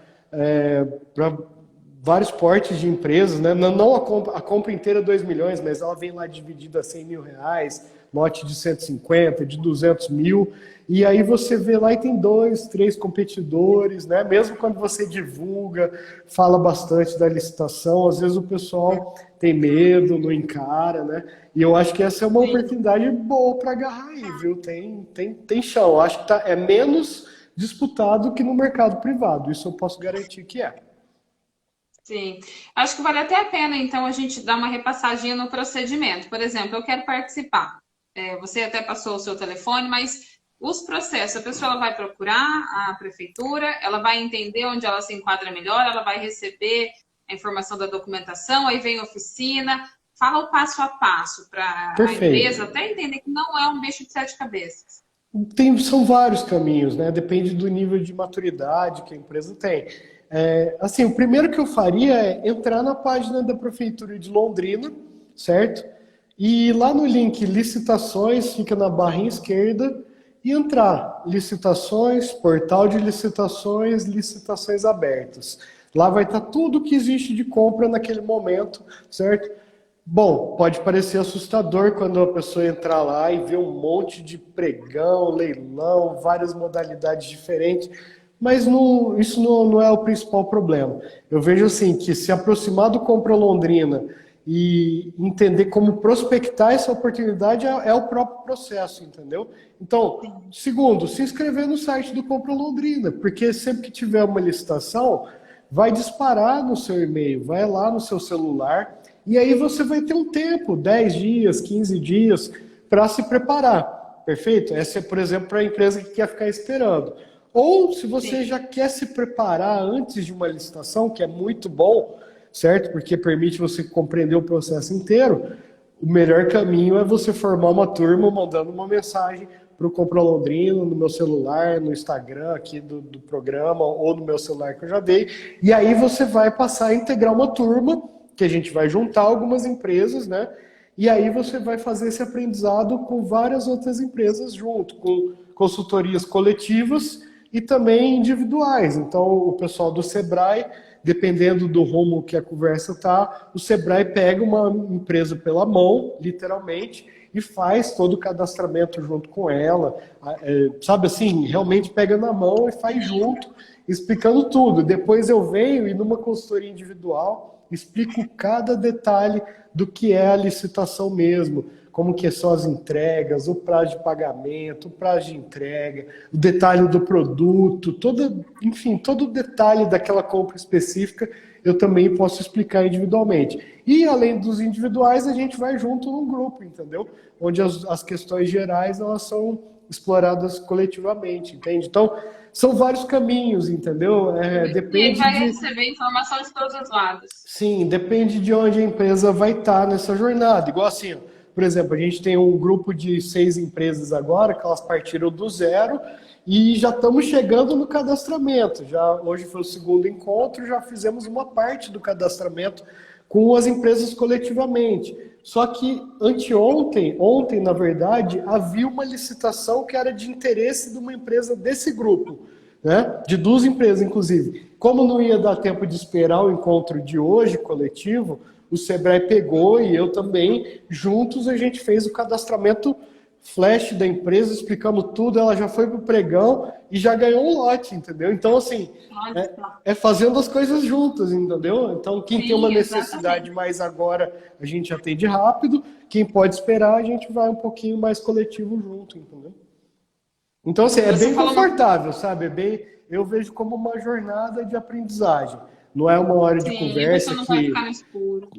vários portes de empresas, né? Não a compra inteira 2 milhões, mas ela vem lá dividida a 100 mil reais, lote de 150, de 200 mil, e aí você vê lá e tem 2, 3 competidores, né? Mesmo quando você divulga, fala bastante da licitação, às vezes o pessoal tem medo, não encara, né? E eu acho que essa é uma Sim. oportunidade boa para agarrar aí, viu? Tem chão. Eu acho que é menos disputado que no mercado privado, isso eu posso garantir que é. Sim, acho que vale até a pena, então, a gente dar uma repassadinha no procedimento. Por exemplo, eu quero participar. Você até passou o seu telefone, mas os processos, a pessoa ela vai procurar a prefeitura, ela vai entender onde ela se enquadra melhor, ela vai receber a informação da documentação, aí vem a oficina, fala o passo a passo para a Perfeito. empresa até entender que não é um bicho de sete cabeças. São vários caminhos, né? Depende do nível de maturidade que a empresa tem. Assim, o primeiro que eu faria é entrar na página da Prefeitura de Londrina, certo? E lá no link licitações, fica na barrinha esquerda, e entrar licitações, portal de licitações, licitações abertas. Lá vai estar tudo que existe de compra naquele momento, certo? Bom, pode parecer assustador quando a pessoa entrar lá e ver um monte de pregão, leilão, várias modalidades diferentes, mas isso não é o principal problema. Eu vejo assim que se aproximar do Compra Londrina e entender como prospectar essa oportunidade é o próprio processo, entendeu? Então, segundo, se inscrever no site do Compra Londrina, porque sempre que tiver uma licitação, vai disparar no seu e-mail, vai lá no seu celular. E aí você vai ter um tempo, 10 dias, 15 dias, para se preparar. Perfeito? Essa é, por exemplo, para a empresa que quer ficar esperando. Ou se você já quer se preparar antes de uma licitação, que é muito bom, certo? Porque permite você compreender o processo inteiro, o melhor caminho é você formar uma turma mandando uma mensagem para o Compra Londrina, no meu celular, no Instagram aqui do programa, ou no meu celular que eu já dei. E aí você vai passar a integrar uma turma que a gente vai juntar algumas empresas, né? E aí você vai fazer esse aprendizado com várias outras empresas junto, com consultorias coletivas e também individuais. Então, o pessoal do Sebrae, dependendo do rumo que a conversa tá, o Sebrae pega uma empresa pela mão, literalmente, e faz todo o cadastramento junto com ela, sabe assim, realmente pega na mão e faz junto, explicando tudo. Depois eu venho e numa consultoria individual explico cada detalhe do que é a licitação mesmo, como que são as entregas, o prazo de pagamento, o prazo de entrega, o detalhe do produto, enfim, todo o detalhe daquela compra específica eu também posso explicar individualmente. E além dos individuais, a gente vai junto num grupo, entendeu? Onde as questões gerais elas são exploradas coletivamente, entende? Então, são vários caminhos, entendeu? E ele Depende vai de... receber informação de todos os lados. Sim, depende de onde a empresa vai estar nessa jornada. Igual assim, por exemplo, a gente tem um grupo de 6 empresas agora, que elas partiram do zero e já estamos chegando no cadastramento. Hoje foi o segundo encontro, já fizemos uma parte do cadastramento com as empresas coletivamente. Só que ontem, na verdade, havia uma licitação que era de interesse de uma empresa desse grupo, né? De 2 empresas, inclusive. Como não ia dar tempo de esperar o encontro de hoje, coletivo, o Sebrae pegou e eu também, juntos a gente fez o cadastramento flash da empresa, explicamos tudo, ela já foi pro pregão e já ganhou um lote, entendeu? Então, assim, é fazendo as coisas juntas, entendeu? Então, quem tem uma necessidade mais agora, a gente atende rápido, quem pode esperar, a gente vai um pouquinho mais coletivo junto, entendeu? Então, assim, é bem confortável, sabe? Eu vejo como uma jornada de aprendizagem. Não é uma hora de conversa e você não vai ficar no escuro.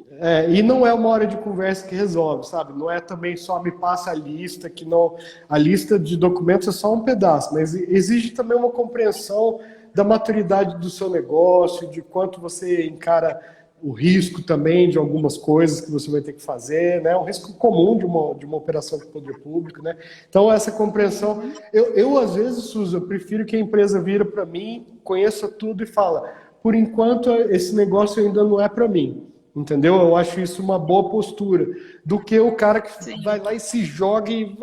E não é uma hora de conversa que resolve, sabe? Não é também só me passa a lista, que não. A lista de documentos é só um pedaço, mas exige também uma compreensão da maturidade do seu negócio, de quanto você encara o risco também de algumas coisas que você vai ter que fazer, né? Um risco comum de uma operação de poder público, né? Então, essa compreensão... Eu às vezes, Suzy, eu prefiro que a empresa vira para mim, conheça tudo e fala, por enquanto, esse negócio ainda não é para mim, entendeu? Eu acho isso uma boa postura, do que o cara que vai lá e se joga e...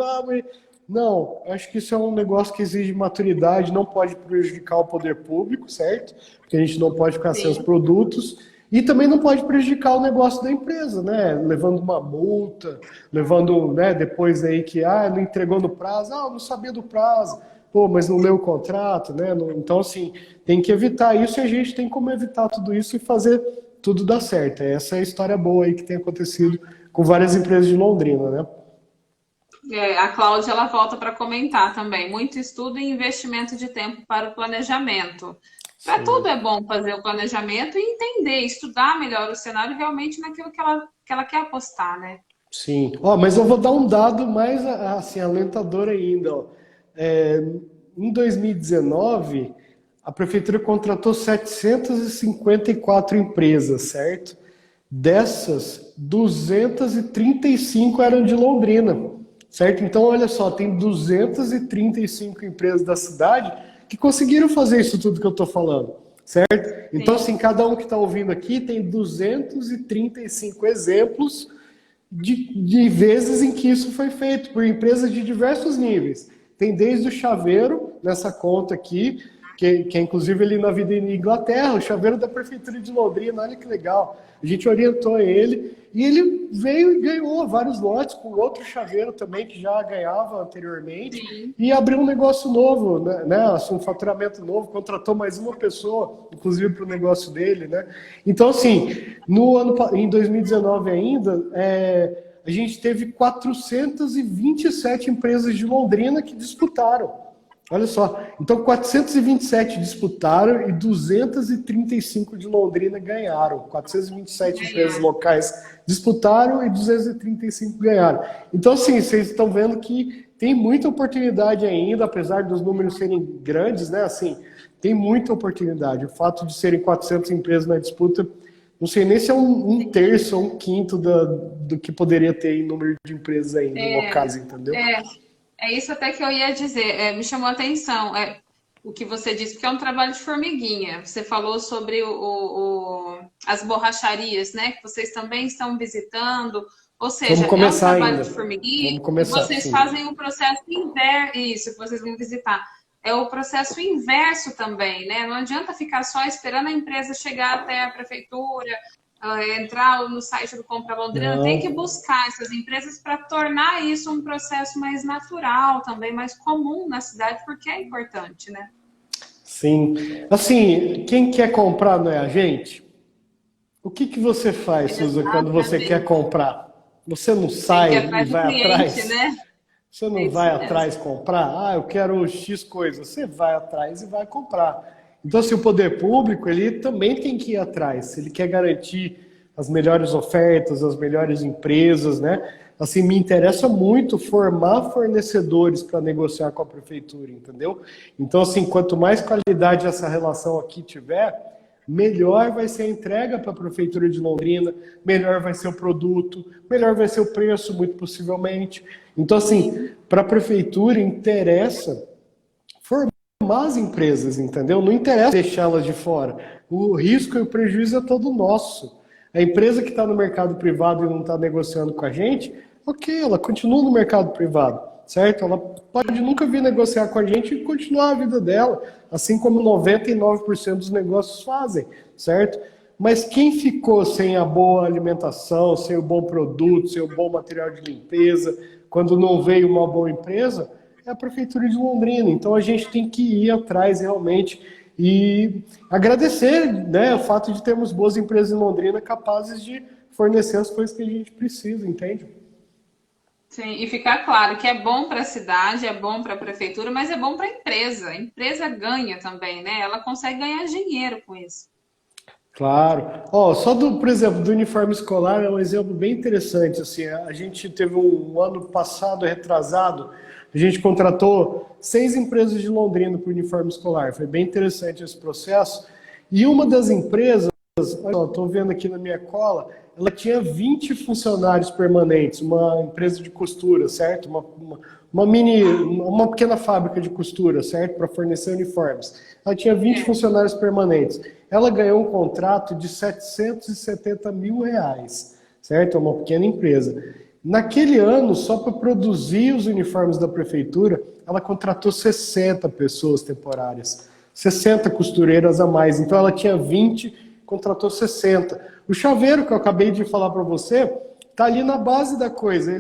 Não, acho que isso é um negócio que exige maturidade, não pode prejudicar o poder público, certo? Porque a gente não pode ficar sem os produtos. E também não pode prejudicar o negócio da empresa, né? Levando uma multa, levando, né, depois aí que não entregou no prazo, não sabia do prazo, pô, mas não leu o contrato, né? Então, assim, tem que evitar isso e a gente tem como evitar tudo isso e fazer tudo dar certo. Essa é a história boa aí que tem acontecido com várias empresas de Londrina, né? A Cláudia ela volta para comentar também. Muito estudo e investimento de tempo para o planejamento. Para tudo Sim. é bom fazer o planejamento e entender, estudar melhor o cenário realmente naquilo que ela quer apostar, né? Sim. Mas eu vou dar um dado mais assim, alentador ainda. Ó. Em 2019, a prefeitura contratou 754 empresas, certo? Dessas, 235 eram de Londrina, certo? Então, olha só, tem 235 empresas da cidade que conseguiram fazer isso tudo que eu estou falando, certo? Então, Sim. assim, cada um que está ouvindo aqui tem 235 exemplos de vezes em que isso foi feito por empresas de diversos níveis. Tem desde o chaveiro, nessa conta aqui, que é inclusive ali na vida em Inglaterra, o chaveiro da Prefeitura de Londrina, olha que legal. A gente orientou ele e ele veio e ganhou vários lotes com outro chaveiro também que já ganhava anteriormente. Sim. E abriu um negócio novo, né? Assim, um faturamento novo, contratou mais uma pessoa, inclusive para o negócio dele, né? Então, assim, em 2019 ainda, a gente teve 427 empresas de Londrina que disputaram. Olha só, então 427 disputaram e 235 de Londrina ganharam. 427 empresas locais disputaram e 235 ganharam. Então, assim, vocês estão vendo que tem muita oportunidade ainda, apesar dos números serem grandes, né? Assim, tem muita oportunidade. O fato de serem 400 empresas na disputa, não sei nem se é um terço ou um quinto do que poderia ter em número de empresas ainda locais, entendeu? É isso até que eu ia dizer. Me chamou a atenção o que você disse, porque é um trabalho de formiguinha. Você falou sobre as borracharias, né? Que vocês também estão visitando. Ou seja, Vamos é um começar trabalho ainda. de formiguinha. Vamos começar, Vocês sim. fazem o processo inverso. Isso, que vocês vão visitar. É o processo inverso também, né? Não adianta ficar só esperando a empresa chegar até a prefeitura, entrar no site do Compra Londrina, tem que buscar essas empresas para tornar isso um processo mais natural, também mais comum na cidade, porque é importante, né? Sim. Assim, quem quer comprar não é a gente? O que você faz, Suza, quando você quer Exatamente. comprar? Você não Tem que ir sai e atrás do vai cliente, atrás? né? Você É não isso vai mesmo. atrás comprar? Eu quero X coisa. Você vai atrás e vai comprar. Então, se o poder público, ele também tem que ir atrás. Se ele quer garantir as melhores ofertas, as melhores empresas, né? Assim, me interessa muito formar fornecedores para negociar com a prefeitura, entendeu? Então, assim, quanto mais qualidade essa relação aqui tiver, melhor vai ser a entrega para a Prefeitura de Londrina, melhor vai ser o produto, melhor vai ser o preço, muito possivelmente. Então, assim, para a Prefeitura interessa formar as empresas, entendeu? Não interessa deixá-las de fora. O risco e o prejuízo é todo nosso. A empresa que está no mercado privado e não está negociando com a gente, ok, ela continua no mercado privado, certo? Ela pode nunca vir negociar com a gente e continuar a vida dela, assim como 99% dos negócios fazem, certo? Mas quem ficou sem a boa alimentação, sem o bom produto, sem o bom material de limpeza, quando não veio uma boa empresa, é a Prefeitura de Londrina. Então a gente tem que ir atrás realmente e agradecer, né, o fato de termos boas empresas em Londrina capazes de fornecer as coisas que a gente precisa, entende? Sim, e ficar claro que é bom para a cidade, é bom para a prefeitura, mas é bom para a empresa. A empresa ganha também, né? Ela consegue ganhar dinheiro com isso. Claro. Só por exemplo, do uniforme escolar é um exemplo bem interessante. Assim, a gente teve um ano passado, retrasado, a gente contratou 6 empresas de Londrina para o uniforme escolar. Foi bem interessante esse processo. E uma das empresas, estou vendo aqui na minha cola, ela tinha 20 funcionários permanentes, uma empresa de costura, certo? Uma pequena fábrica de costura, certo? Para fornecer uniformes. Ela tinha 20 funcionários permanentes. Ela ganhou um contrato de R$ 770 mil, certo? É uma pequena empresa. Naquele ano, só para produzir os uniformes da prefeitura, ela contratou 60 pessoas temporárias, 60 costureiras a mais. Então ela tinha 20 contratou 60. O chaveiro que eu acabei de falar para você está ali na base da coisa.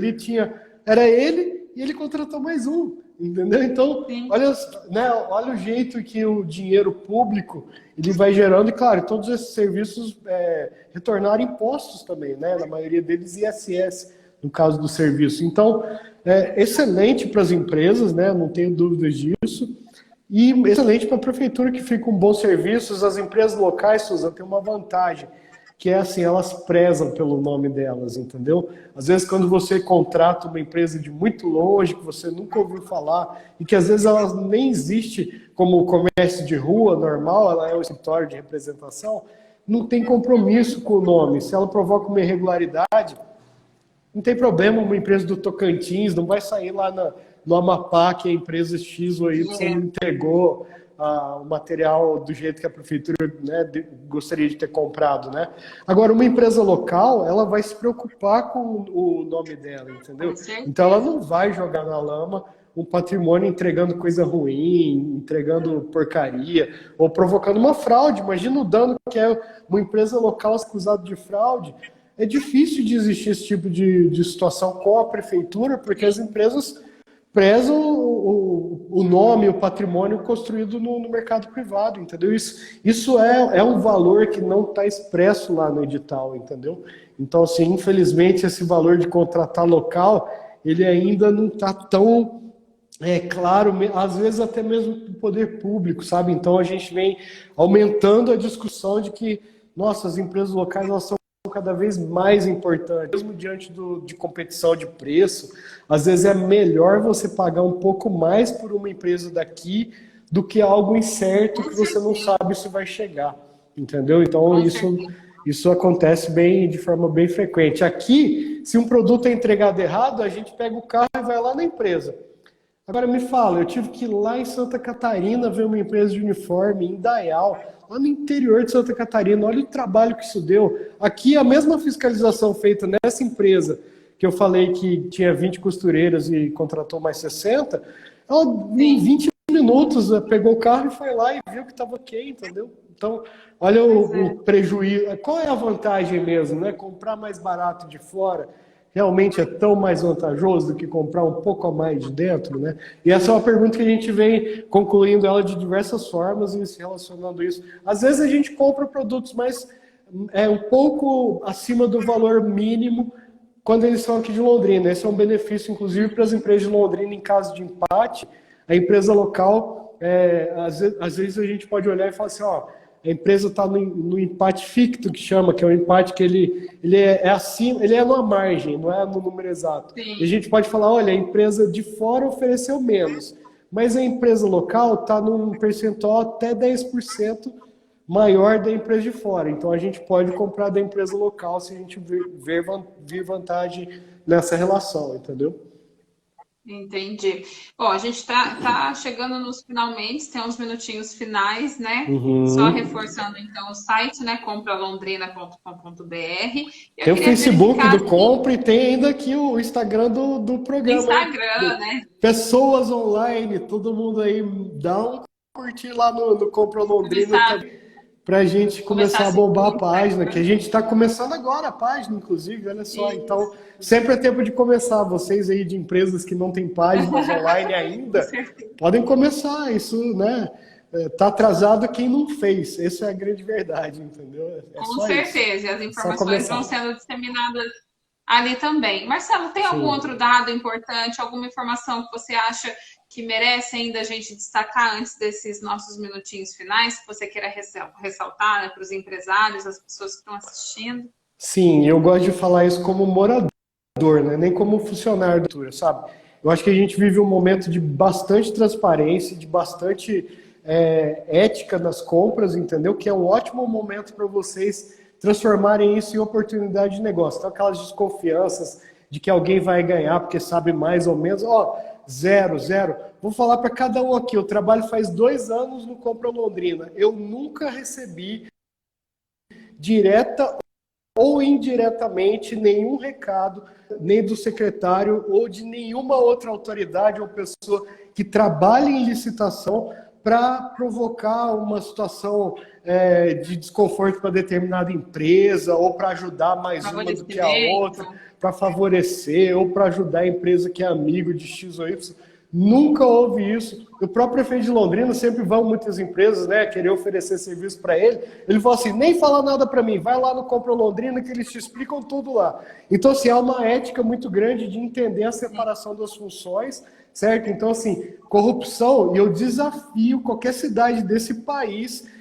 Era ele e ele contratou mais um, entendeu? Então, olha, né, olha o jeito que o dinheiro público ele vai gerando, e claro, todos esses serviços retornaram impostos também, né? Na maioria deles ISS, no caso do serviço. Então, excelente para as empresas, né? Não tenho dúvidas disso. E excelente para a prefeitura, que fica com bons serviços. As empresas locais, Suzana, têm uma vantagem, que é assim, elas prezam pelo nome delas, entendeu? Às vezes, quando você contrata uma empresa de muito longe, que você nunca ouviu falar, e que às vezes ela nem existe como comércio de rua normal, ela é um escritório de representação, não tem compromisso com o nome. Se ela provoca uma irregularidade, não tem problema, uma empresa do Tocantins não vai sair lá no Amapá que a empresa X ou Y não entregou o material do jeito que a prefeitura, né, gostaria de ter comprado, né? Agora, uma empresa local, ela vai se preocupar com o nome dela, entendeu? Então, ela não vai jogar na lama um patrimônio entregando coisa ruim, entregando porcaria, ou provocando uma fraude. Imagina o dano que é uma empresa local acusada de fraude. É difícil de existir esse tipo de situação com a prefeitura, porque as empresas prezam o nome, o patrimônio construído no mercado privado, entendeu? Isso é um valor que não está expresso lá no edital, entendeu? Então, assim, infelizmente, esse valor de contratar local, ele ainda não está tão claro, às vezes até mesmo do poder público, sabe? Então, a gente vem aumentando a discussão de que, nossa, as empresas locais, elas são cada vez mais importante, mesmo diante de competição de preço. Às vezes é melhor você pagar um pouco mais por uma empresa daqui do que algo incerto que você não sabe se vai chegar, entendeu? Então isso acontece de forma bem frequente. Aqui, se um produto é entregado errado, a gente pega o carro e vai lá na empresa. Agora me fala, eu tive que ir lá em Santa Catarina ver uma empresa de uniforme, em Indaial, lá no interior de Santa Catarina. Olha o trabalho que isso deu. Aqui, a mesma fiscalização feita nessa empresa, que eu falei que tinha 20 costureiras e contratou mais 60, ela em 20 minutos pegou o carro e foi lá e viu que estava ok, entendeu? Então, olha o prejuízo. Qual é a vantagem mesmo, né? Comprar mais barato de fora realmente é tão mais vantajoso do que comprar um pouco a mais de dentro, né? E essa é uma pergunta que a gente vem concluindo ela de diversas formas e se relacionando a isso. Às vezes a gente compra produtos mais um pouco acima do valor mínimo quando eles são aqui de Londrina. Esse é um benefício, inclusive, para as empresas de Londrina em caso de empate. A empresa local, às vezes a gente pode olhar e falar assim, ó, a empresa está no empate ficto, que chama, que é um empate que ele é acima, ele é numa margem, não é no número exato. Sim. E a gente pode falar, olha, a empresa de fora ofereceu menos, mas a empresa local está num percentual até 10% maior da empresa de fora. Então a gente pode comprar da empresa local se a gente ver vantagem nessa relação, entendeu? Entendi. Bom, a gente tá chegando nos finalmente, tem uns minutinhos finais, né? Só reforçando então o site, né? compralondrina.com.br. Tem o Facebook do Compre e tem ainda aqui o Instagram do programa. Instagram, né? Pessoas online, todo mundo aí dá um curtir lá no Compra Londrina para a gente começar a bombar a página, que a gente está começando agora a página, inclusive, olha só. Isso. Então, sempre é tempo de começar. Vocês aí de empresas que não têm páginas online ainda, podem começar. Isso, né? Tá atrasado quem não fez. Essa é a grande verdade, entendeu? Com certeza. E as informações vão sendo disseminadas ali também. Marcelo, tem algum outro dado importante, alguma informação que você acha que merece ainda a gente destacar antes desses nossos minutinhos finais, que você queira ressaltar, né, para os empresários, as pessoas que estão assistindo? Sim, eu gosto de falar isso como morador, né? Nem como funcionário da prefeitura, sabe? Eu acho que a gente vive um momento de bastante transparência, de bastante ética nas compras, entendeu? Que é um ótimo momento para vocês transformarem isso em oportunidade de negócio. Então, aquelas desconfianças de que alguém vai ganhar porque sabe mais ou menos, zero. Vou falar para cada um aqui, eu trabalho faz 2 anos no Compra Londrina. Eu nunca recebi direta ou indiretamente nenhum recado, nem do secretário ou de nenhuma outra autoridade ou pessoa que trabalhe em licitação para provocar uma situação de desconforto para determinada empresa, ou para ajudar mais uma do que a outra, para favorecer, ou para ajudar a empresa que é amigo de X ou Y. Nunca houve isso. O próprio prefeito de Londrina sempre vão muitas empresas, né, querer oferecer serviço para ele. Ele falou assim, nem fala nada para mim, vai lá no Compra Londrina que eles te explicam tudo lá. Então, assim, há uma ética muito grande de entender a separação das funções, certo? Então, assim, corrupção, e eu desafio qualquer cidade desse país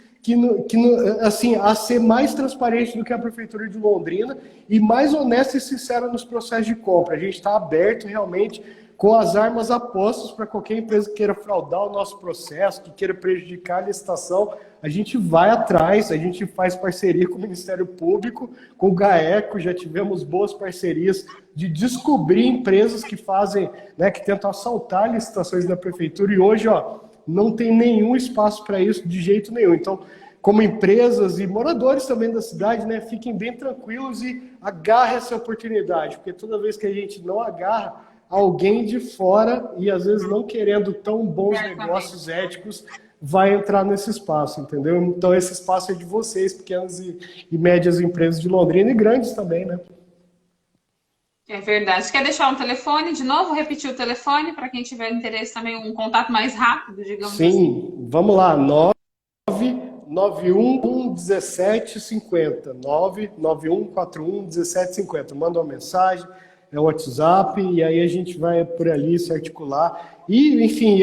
assim, a ser mais transparente do que a Prefeitura de Londrina e mais honesta e sincera nos processos de compra. A gente está aberto realmente com as armas a postos para qualquer empresa que queira fraudar o nosso processo, que queira prejudicar a licitação. A gente vai atrás, a gente faz parceria com o Ministério Público, com o GAECO, já tivemos boas parcerias de descobrir empresas que fazem, né, que tentam assaltar licitações da Prefeitura, e hoje, ó, não tem nenhum espaço para isso de jeito nenhum. Então, como empresas e moradores também da cidade, né, fiquem bem tranquilos e agarrem essa oportunidade, porque toda vez que a gente não agarra, alguém de fora, e às vezes não querendo tão bons negócios éticos, vai entrar nesse espaço, entendeu? Então esse espaço é de vocês, pequenas e médias empresas de Londrina, e grandes também, né? É verdade. Quer deixar um telefone de novo? Repetir o telefone para quem tiver interesse também, um contato mais rápido, digamos assim. Sim, vamos lá, 991 1750, 99141 1750. Manda uma mensagem, é o WhatsApp, e aí a gente vai por ali se articular. E, enfim,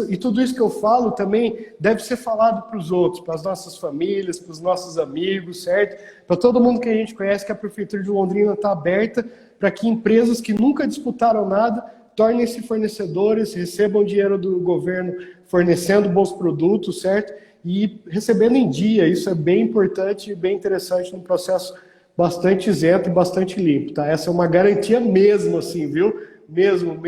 e tudo isso que eu falo também deve ser falado para os outros, para as nossas famílias, para os nossos amigos, certo? Para todo mundo que a gente conhece, que a Prefeitura de Londrina está aberta para que empresas que nunca disputaram nada tornem-se fornecedores, recebam dinheiro do governo fornecendo bons produtos, certo? E recebendo em dia. Isso é bem importante e bem interessante, num processo bastante isento e bastante limpo, tá? Essa é uma garantia mesmo, assim, viu? Mesmo.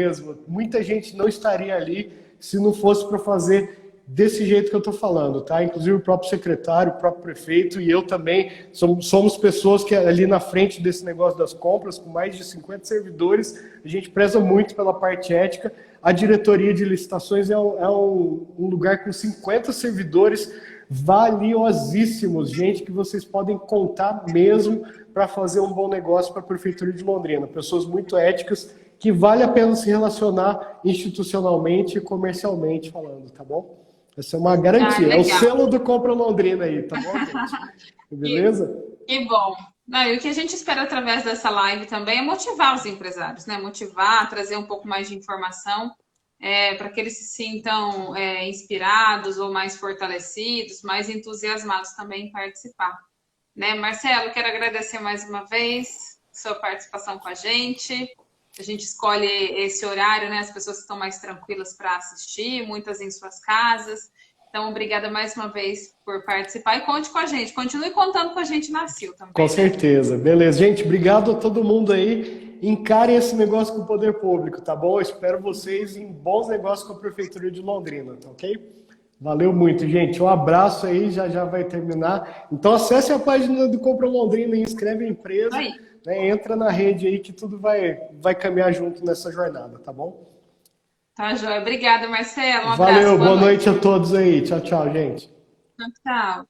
Muita gente não estaria ali se não fosse para fazer desse jeito que eu estou falando, tá? Inclusive o próprio secretário, o próprio prefeito e eu também somos pessoas que ali na frente desse negócio das compras, com mais de 50 servidores, a gente preza muito pela parte ética. A diretoria de licitações é um lugar com 50 servidores valiosíssimos, gente que vocês podem contar mesmo para fazer um bom negócio para a Prefeitura de Londrina. Pessoas muito éticas que vale a pena se relacionar institucionalmente e comercialmente falando, tá bom? Essa é uma garantia, é o selo do Compra Londrina aí, tá bom, gente? Beleza? Que bom. Não, e o que a gente espera através dessa live também é motivar os empresários, né? Motivar, trazer um pouco mais de informação para que eles se sintam inspirados ou mais fortalecidos, mais entusiasmados também em participar. Né? Marcelo, quero agradecer mais uma vez sua participação com a gente. A gente escolhe esse horário, né? As pessoas estão mais tranquilas para assistir, muitas em suas casas. Então, obrigada mais uma vez por participar e conte com a gente. Continue contando com a gente na CIL também. Com certeza. Beleza. Gente, obrigado a todo mundo aí. Encarem esse negócio com o poder público, tá bom? Eu espero vocês em bons negócios com a Prefeitura de Londrina, tá ok? Valeu muito, gente. Um abraço aí, já vai terminar. Então, acesse a página do Compra Londrina e inscreve a empresa. Né? Entra na rede aí que tudo vai caminhar junto nessa jornada, tá bom? Tá, joia. Obrigada, Marcelo. Um Valeu, abraço. boa noite a todos aí. Tchau, tchau, gente. Tchau.